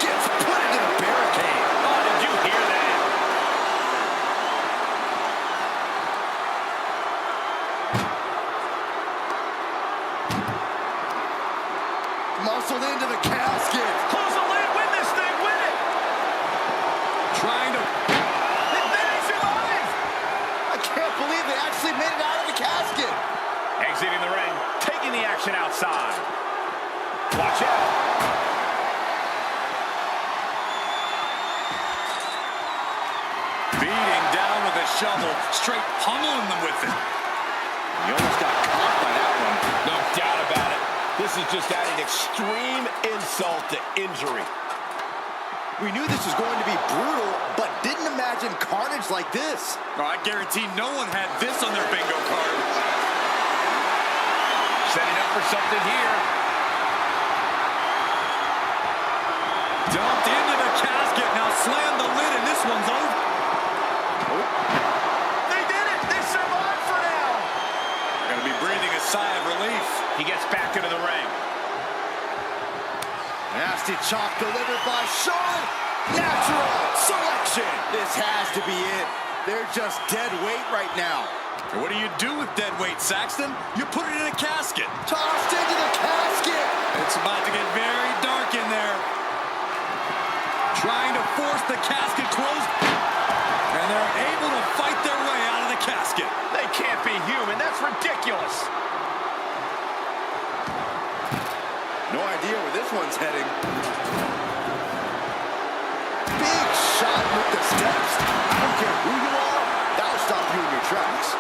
Gets put into the barricade. Oh, did you hear that? Muscled into the casket. Close the lid, win this thing, win it! Trying to... with a shovel, straight pummeling them with it. He almost got caught by that one. No doubt about it. This is just adding extreme insult to injury. We knew this was going to be brutal, but didn't imagine carnage like this. Oh, I guarantee no one had this on their bingo card. Setting up for something here. Dumped into the casket. Now slam the lid, and this one's over. They did it! They survived for now! Gonna be breathing a sigh of relief. He gets back into the ring. Nasty chop delivered by Charlotte. Natural selection. This has to be it. They're just dead weight right now. And what do you do with dead weight, Saxton? You put it in a casket. Tossed into the casket. It's about to get very dark in there. Trying to force the casket closed. And they're able to fight their way out of the casket. They can't be human. That's ridiculous. No idea where this one's heading. Big shot with the steps. I don't care who you are. That'll stop you in your tracks.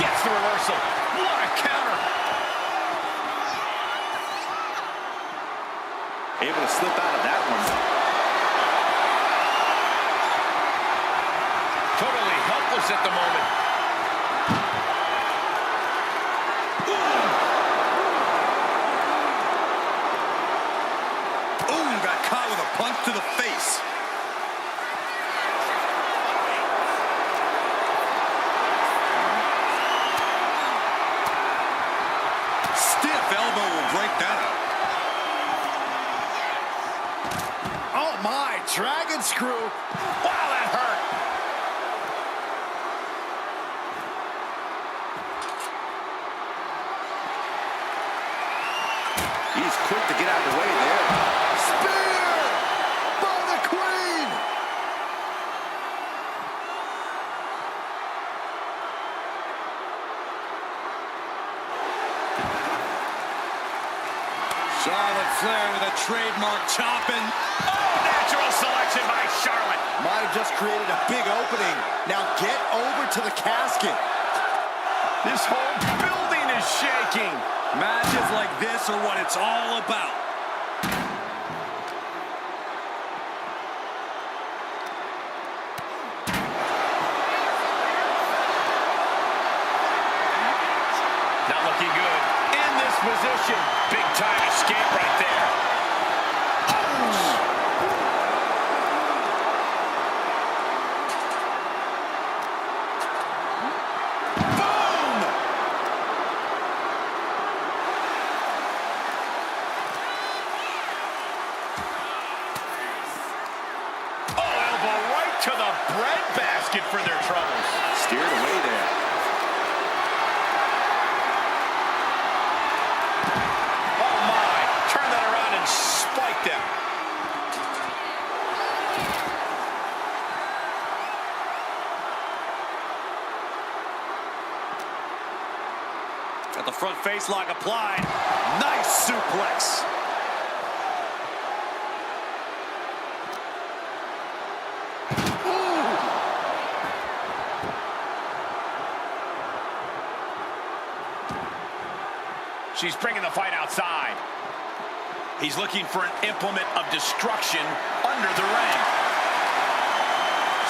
Gets the reversal. What a counter. Able to slip out of that one. Totally helpless at the moment. Ooh, got caught with a punch to the face. Stiff elbow will break that up. Oh my, dragon screw. Wow, that hurt. He's quick to get out of the way there. Spear by the Queen. Charlotte Flair with a trademark chopping. Natural selection by Charlotte. Might have just created a big opening. Now get over to the casket. This whole building is shaking. Matches like this are what it's all about. Not looking good. In this position. Big time escape right there. Boom! Oh, elbow right to the breadbasket for their troubles. Steered away there. Oh my, turn that around and spike them. Got the front face lock applied. Nice suplex. She's bringing the fight outside. He's looking for an implement of destruction under the ring.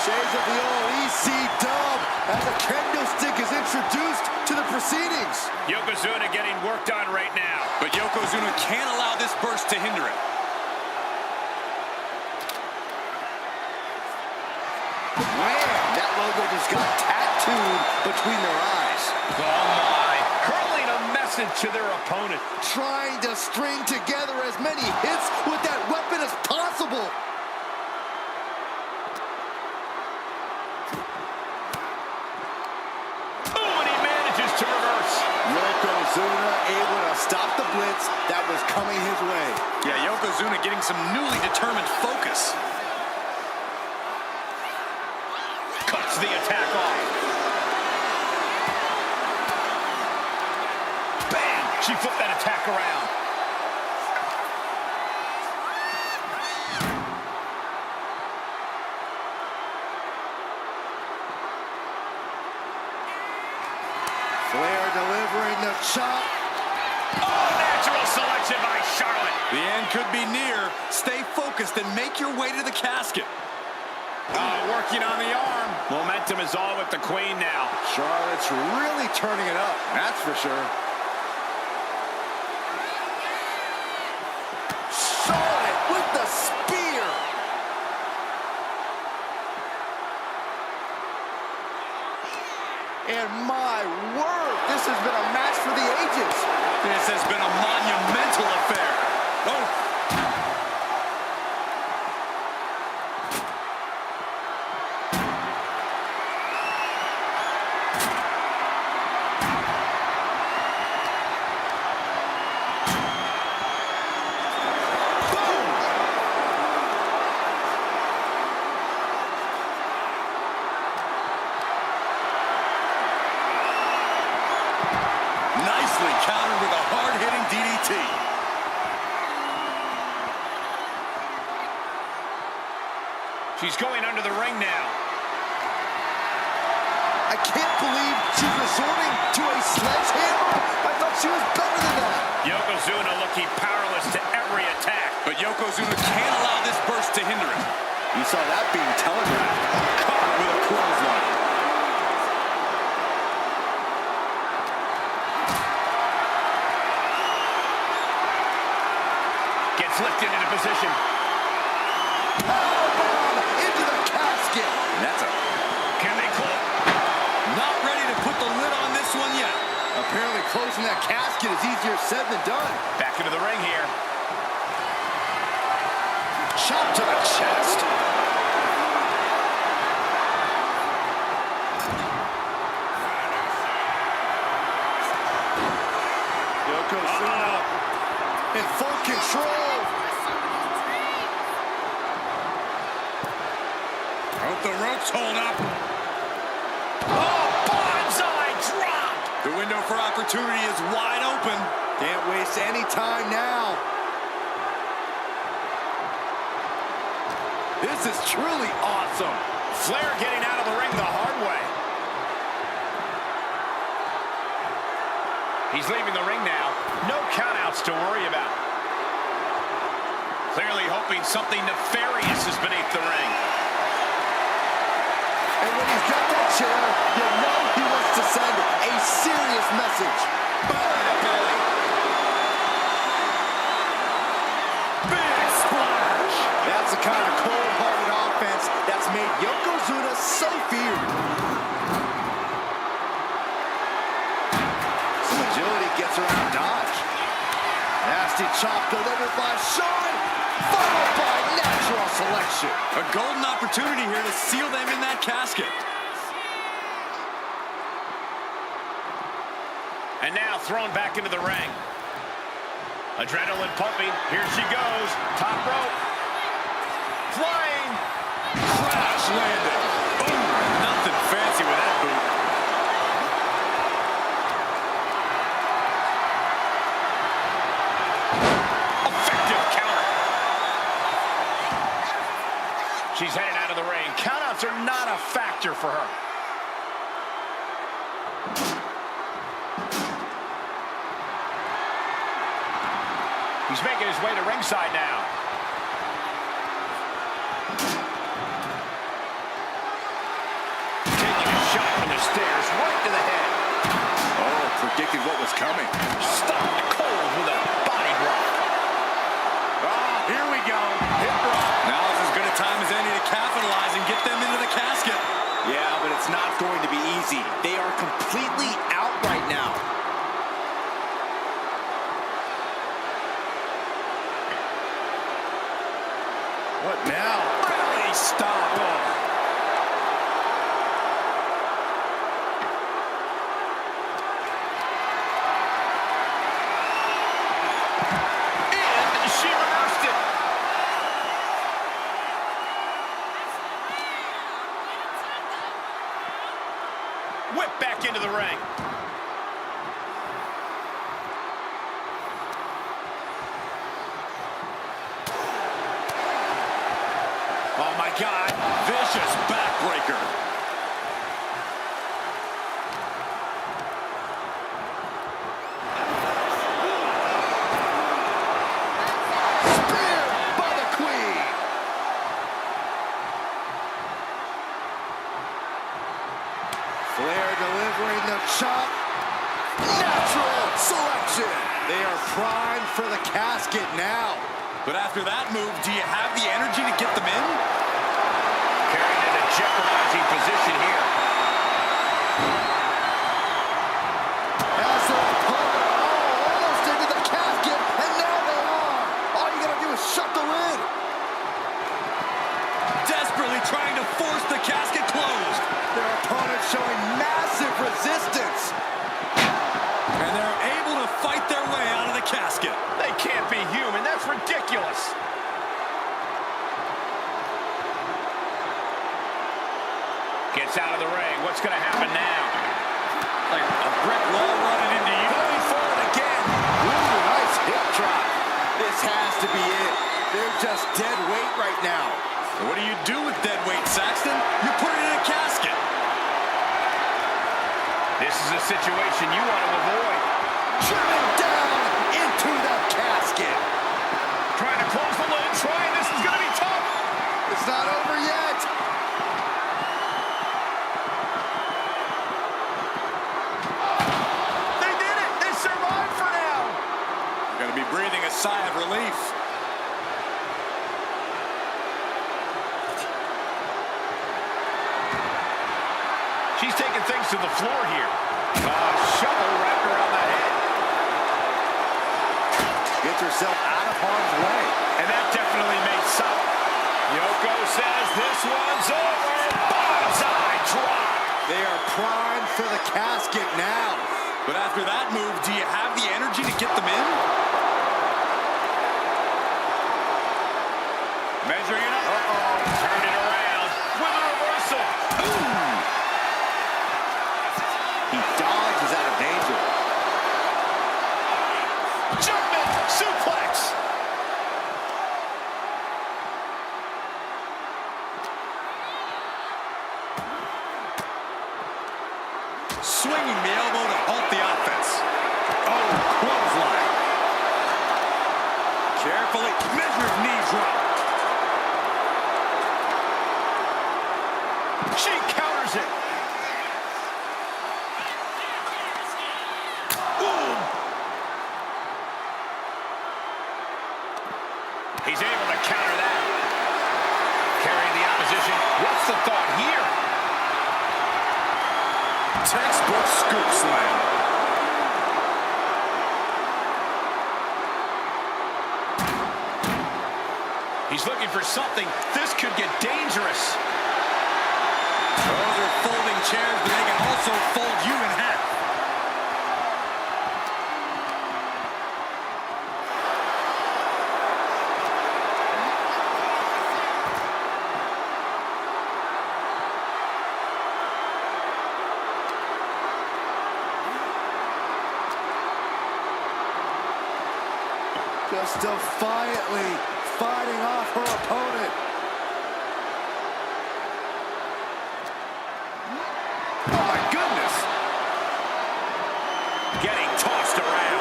Shades of the old EC dub as a kendo stick is introduced to the proceedings. Yokozuna getting worked on right now. But Yokozuna can't allow this burst to hinder it. Man, that logo just got tattooed between their eyes. Oh my, hurling a message to their opponent. Trying to string together as many hits with that weapon as possible. Oh, and he manages to reverse. Yokozuna able to stop the blitz that was coming his way. Yeah, Yokozuna getting some newly determined focus. Cuts the attack off. Bam! She flipped that attack around. Oh, natural selection by Charlotte. The end could be near. Stay focused and make your way to the casket. Working on the arm. Momentum is all with the Queen now. Charlotte's really turning it up, that's for sure. Charlotte with the spear. And my word, this has been a match for the ages. This has been a monumental affair. Oh. Nicely countered with a hard-hitting DDT. She's going under the ring now. I can't believe she's resorting to a sledgehammer. I thought she was better than that. Yokozuna looking powerless to every attack. But Yokozuna can't allow this burst to hinder him. You saw that being telegraphed. Caught with a clothesline. Gets lifted into position. Powerbomb into the casket. And that's a... Can they close? Not ready to put the lid on this one yet. Apparently closing that casket is easier said than done. Back into the ring here. Chop to the chest. Yokozuna in full control. Hope the ropes hold up. Oh, bonsai drop! The window for opportunity is wide open. Can't waste any time now. This is truly awesome. Flair getting out of the ring the hard way. He's leaving the ring now. No countouts to worry about. Clearly hoping something nefarious is beneath the ring. And when he's got that chair, you know he wants to send a serious message. Big splash! That's the kind of cold-hearted offense that's made Yokozuna so feared. Some agility gets around dodge. Nasty chop delivered by Shawn, followed by natural selection. A golden opportunity here to seal them in that casket. And now thrown back into the ring. Adrenaline pumping. Here she goes. Top rope. Flying. Crash landing. Boom. Nothing fancy with that boot. Effective counter. She's headed out of the ring. Countouts are not a factor for her. He's making his way to ringside now. Taking a shot from the stairs right to the head. Oh, predicted what was coming. Stopped cold with a body block. Oh, here we go. Hip drop. Now is as good a time as any to capitalize and get them into the casket. Yeah, but it's not going to be easy. They are completely out right now. What now? Really stop. And she reversed it. Whip back into the ring. Oh my God, vicious backbreaker. primed for the casket now. But after that move, do you have the energy to get them in? Carried in a jeopardizing position here. As their opponent, almost into the casket, and now they are. All you gotta do is shut the lid. Desperately trying to force the casket closed. Their opponent showing massive resistance. And they're able to fight their way out of the casket. They can't be human. That's ridiculous. Gets out of the ring. What's going to happen now? Like a brick wall running into you. Going forward again. Ooh, nice hip drop. This has to be it. They're just dead weight right now. What do you do with dead weight, Saxton? You put it in a casket. This is a situation you want to avoid. Driven down into the casket. Trying to close the lid. This is going to be tough. It's not over yet. They did it. They survived for now. You're going to be breathing a sigh of relief. She's taking things to the floor here. Shovel wrapped around the head. Gets herself out of harm's way. And that definitely made some. Yoko says this one's over. Bonsai drop. They are primed for the casket now. But after that move, do you have the energy to get them in? Measuring it up. Turn it around with a reversal. Ooh. He dodges out of danger. German suplex. Swinging the elbow to halt the offense. Oh, clothesline. Carefully measured knee drop. She counters it. He's able to counter that. Carrying the opposition. What's the thought here? Textbook scoop slam. He's looking for something. This could get dangerous. Those are folding chairs, but they can also fold you in half. Just defiantly fighting off her opponent. Oh my goodness. Getting tossed around.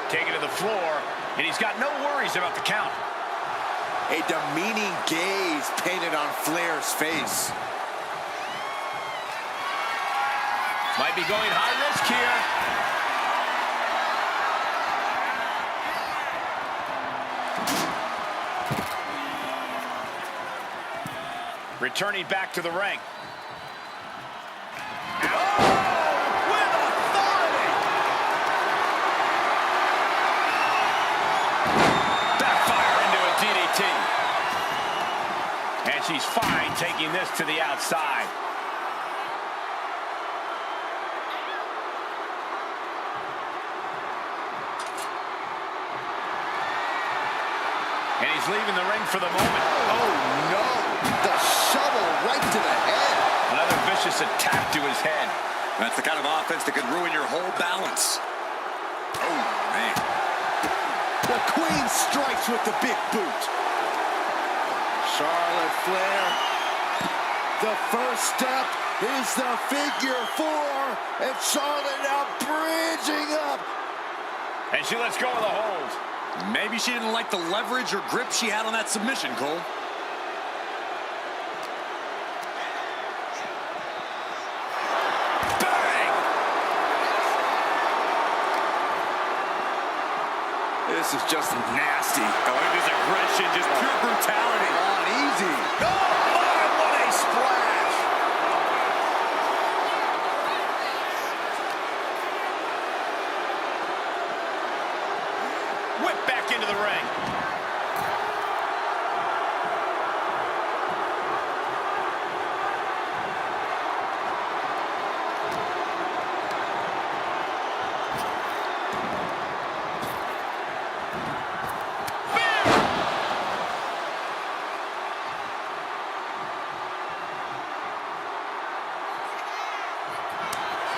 Taken to the floor, and he's got no worries about the count. A demeaning gaze painted on Flair's face. Might be going high risk here. Returning back to the ring. And she's fine taking this to the outside. And he's leaving the ring for the moment. Oh no! The shovel right to the head. Another vicious attack to his head. That's the kind of offense that can ruin your whole balance. Oh, man. The Queen strikes with the big boot. Charlotte Flair. The first step is the figure four, and Charlotte now bridging up. And she lets go of the hold. Maybe she didn't like the leverage or grip she had on that submission, Cole. Bang! This is just nasty. Oh, it is aggression, just pure brutality. Not easy. Oh my, what a splash! Whip back into the ring.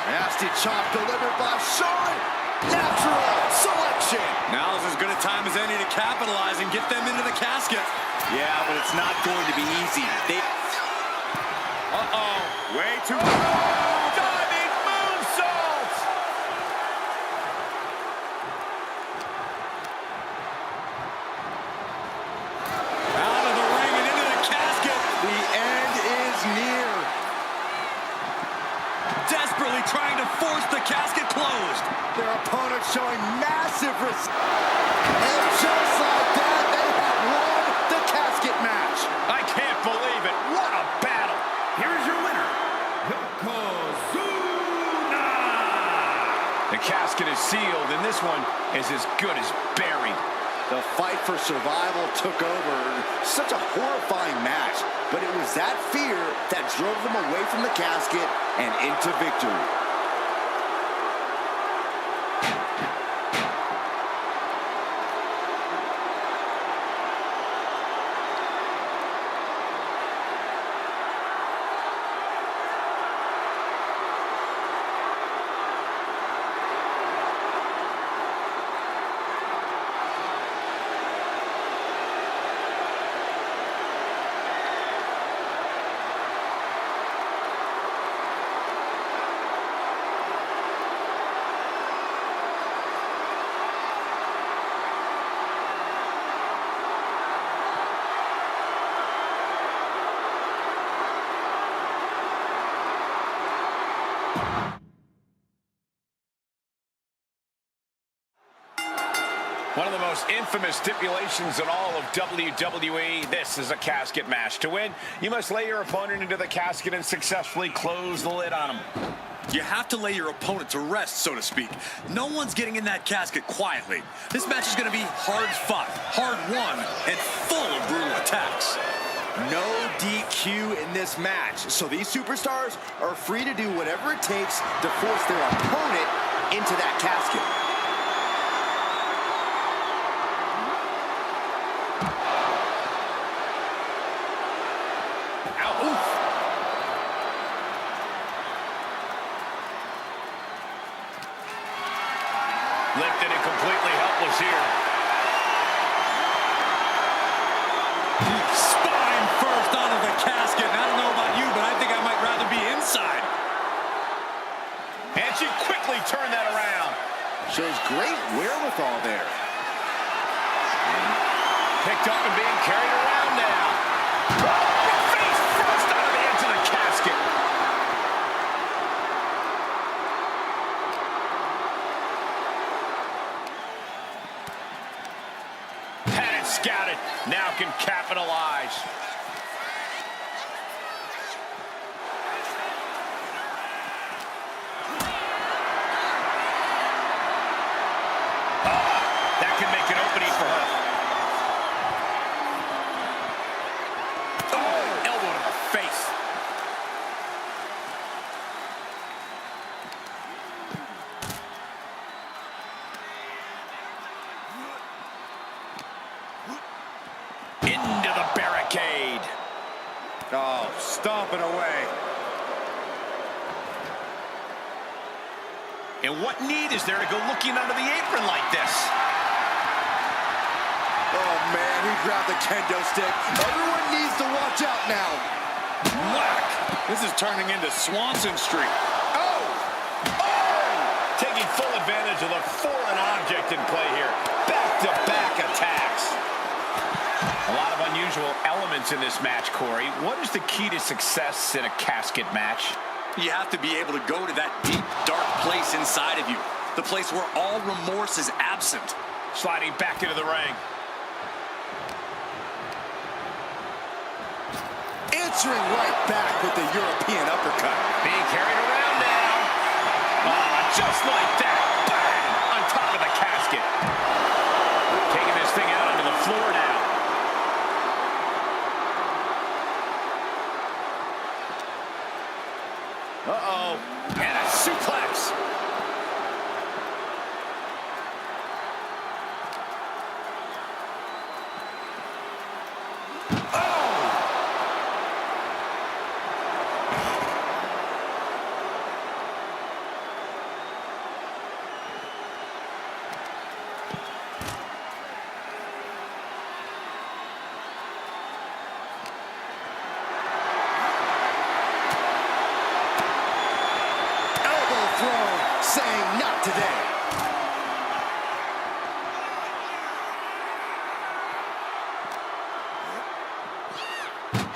Nasty chop delivered by Charlotte. Natural selection. Now is as good a time as any to capitalize and get them into the casket. Yeah, but it's not going to be easy. Uh-oh. Way too Diving moonsault! out of the ring and into the casket. The end is near. Desperately trying to force the casket closed. Their opponent showing massive respect. And just like that, they have won the casket match. I can't believe it. What a battle. Here's your winner, Yokozuna! The casket is sealed, and this one is as good as buried. The fight for survival took over. Such a horrifying match, but it was that fear that drove them away from the casket and into victory. One of the most infamous stipulations in all of WWE, this is a casket match. To win, you must lay your opponent into the casket and successfully close the lid on him. You have to lay your opponent to rest, so to speak. No one's getting in that casket quietly. This match is going to be hard fought, hard won, and full of brutal attacks. No DQ in this match, so these superstars are free to do whatever it takes to force their opponent into that casket. Lifted and completely helpless here. Spine first onto the casket. And I don't know about you, but I think I might rather be inside. And she quickly turned that around. Shows great wherewithal there. Picked up and being carried around now. Face first out of the edge of the casket. Had it scouted. Now can capitalize. That can make an opening for her. Oh, elbow to the face. Into the barricade. Oh, stomping away. And what need is there to go looking under the apron like this? Oh man, he grabbed the kendo stick. Everyone needs to watch out now. Whack! This is turning into Swanson Street. Oh! Oh! Taking full advantage of the foreign object in play here. Back-to-back attacks. A lot of unusual elements in this match, Corey. What is the key to success in a casket match? You have to be able to go to that deep, dark place inside of you. The place where all remorse is absent. Sliding back into the ring. Answering right back with the European uppercut. Being carried around now. Just like that. Bang! On top of the casket. Taking this thing out onto the floor now. Uh-oh. And a suplex. Saying not today.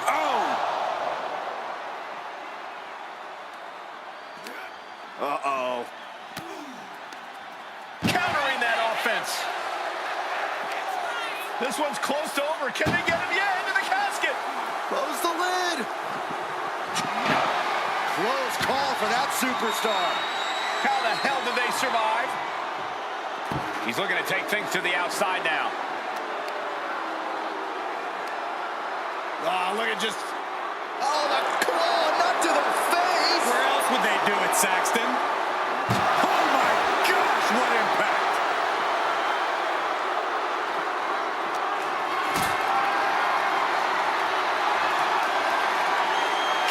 Oh! Uh-oh. Countering that offense. This one's close to over. Can they get him? Yeah, into the casket. Close the lid. Close call for that superstar. How the hell did they survive? He's looking to take things to the outside now. Oh, look at just... Oh, the claw, not to the face. Where else would they do it, Saxton? Oh, my gosh, what impact!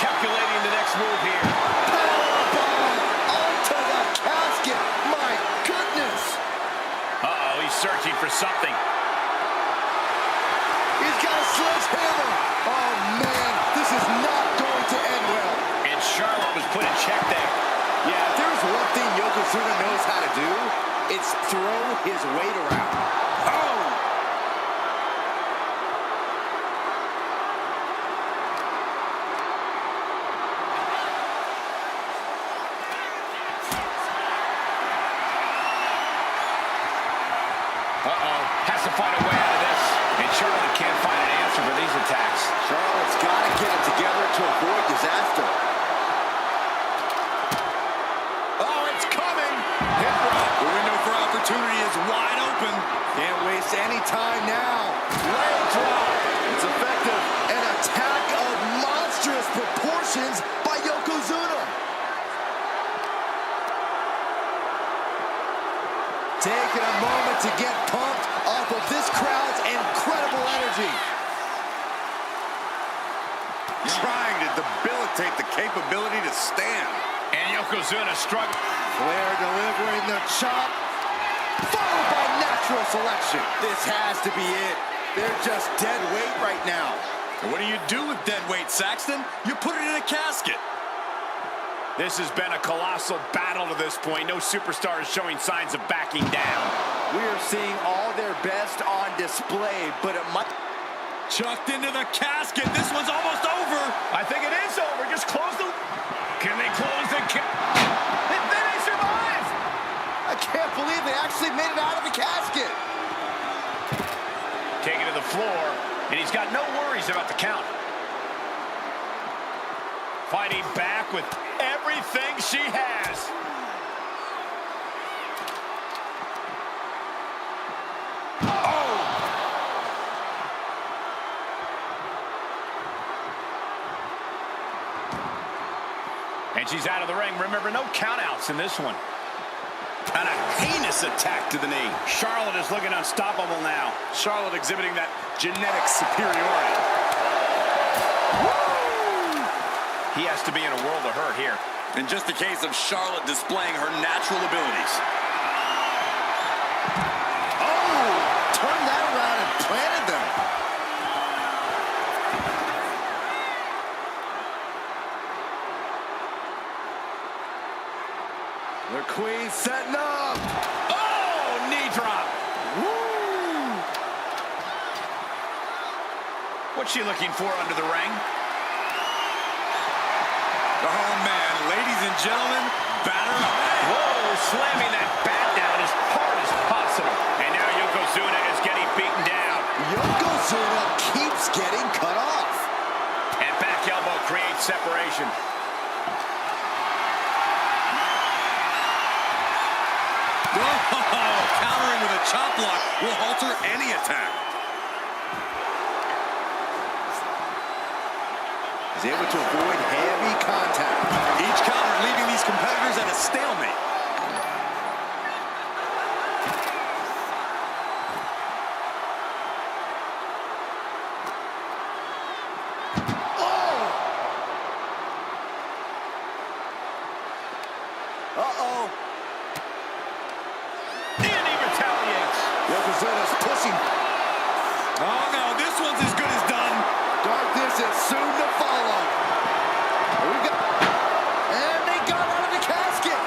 Calculating the next move here. Searching for something. He's got a sledgehammer. Oh, man, this is not going to end well. And Charlotte was put in check there. Yeah, if there's one thing Yokozuna knows how to do, it's throw his weight around. Oh! Has to find a way out of this. And Charlotte can't find an answer for these attacks. Charlotte's got to get it together to avoid disaster. Oh, it's coming! Hip drop. The window for opportunity is wide open. Can't waste any time now. Leg drop. It's effective. An attack of monstrous proportions by Yokozuna. Taking a moment to get pumped off of this crowd's incredible energy. Trying to debilitate the capability to stand. And Yokozuna struck. Flair delivering the chop, followed by natural selection. This has to be it. They're just dead weight right now. And what do you do with dead weight, Saxton? You put it in a casket. This has been a colossal battle to this point. No superstar is showing signs of backing down. We are seeing all their best on display, but it might... Chucked into the casket. This one's almost over. I think it is over. Just close the... Can they close the... Then they survive! I can't believe they actually made it out of the casket. Taking to the floor, and he's got no worries about the count. Fighting back with everything she has. Oh! And she's out of the ring. Remember, no countouts in this one. And a heinous attack to the knee. Charlotte is looking unstoppable now. Charlotte exhibiting that genetic superiority. He has to be in a world of hurt here. In just a case of Charlotte displaying her natural abilities. Oh, turned that around and planted them. The Queen setting up. Oh, knee drop. Woo! What's she looking for under the ring? Oh, man. Ladies and gentlemen, batter away. Whoa, slamming that bat down as hard as possible. And now Yokozuna is getting beaten down. Yokozuna keeps getting cut off. And back elbow creates separation. Oh, countering with a chop block will halter any attack. He's able to avoid heavy contact. Each counter leaving these competitors at a stalemate. Uh-oh. And he retaliates. Yokozuna's pushing. Oh, no, this one's as good as done. Darkness is soon to follow. And they got out of the casket.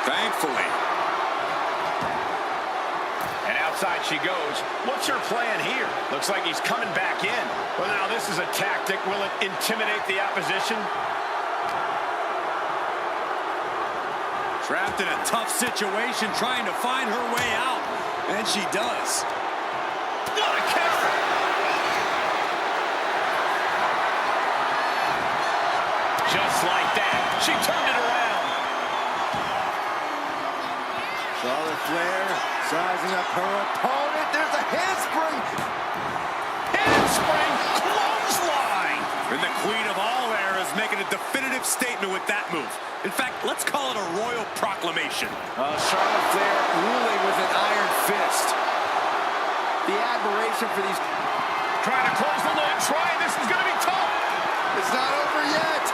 Thankfully. And outside she goes. What's her plan here? Looks like he's coming back in. Well, now this is a tactic. Will it intimidate the opposition? Trapped in a tough situation, trying to find her way out. And she does. What a counter! Just like that, she turned it around. Charlotte Flair sizing up her opponent. There's a handspring. Handspring clothesline. And the Queen of all eras making a definitive statement with that move. In fact, let's call it a royal proclamation. Charlotte Flair ruling with an iron fist. The admiration for these. Trying to close the lid. This is going to be tough. It's not over yet.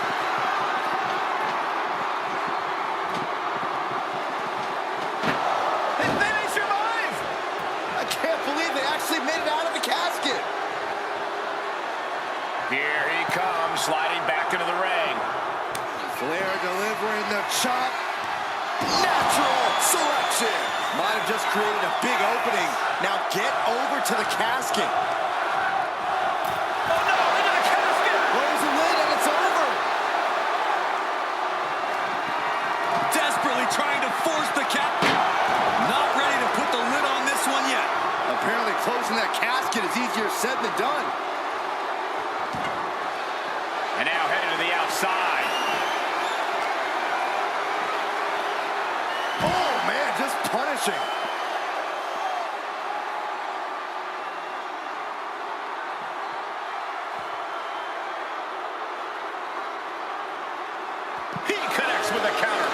And they survive. I can't believe they actually made it out of the casket. Here he comes, sliding back into the ring. Flair delivering the chop. Natural selection. Might have just created a big opening. Now get over to the casket. Oh no, into the casket. Close the lid and it's over. Desperately trying to force the cap. Not ready to put the lid on this one yet. Apparently closing that casket is easier said than done. And now headed to the outside. Oh man, just punishing. He connects with a counter.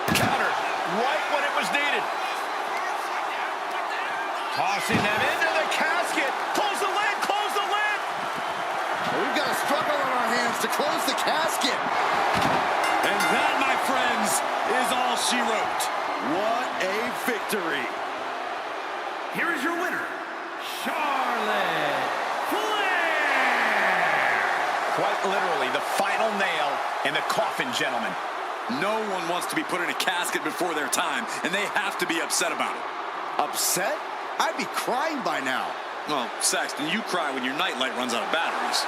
Counter right when it was needed. Tossing them into the casket. Close the lid, close the lid. We've got a struggle on our hands to close the casket. And that, my friends, is all she wrote. What a victory. Here is your winner, Charlotte Flair. Quite literally, the final nail in the coffin, gentlemen. No one wants to be put in a casket before their time, and they have to be upset about it. Upset? I'd be crying by now. Well, Saxton, you cry when your nightlight runs out of batteries.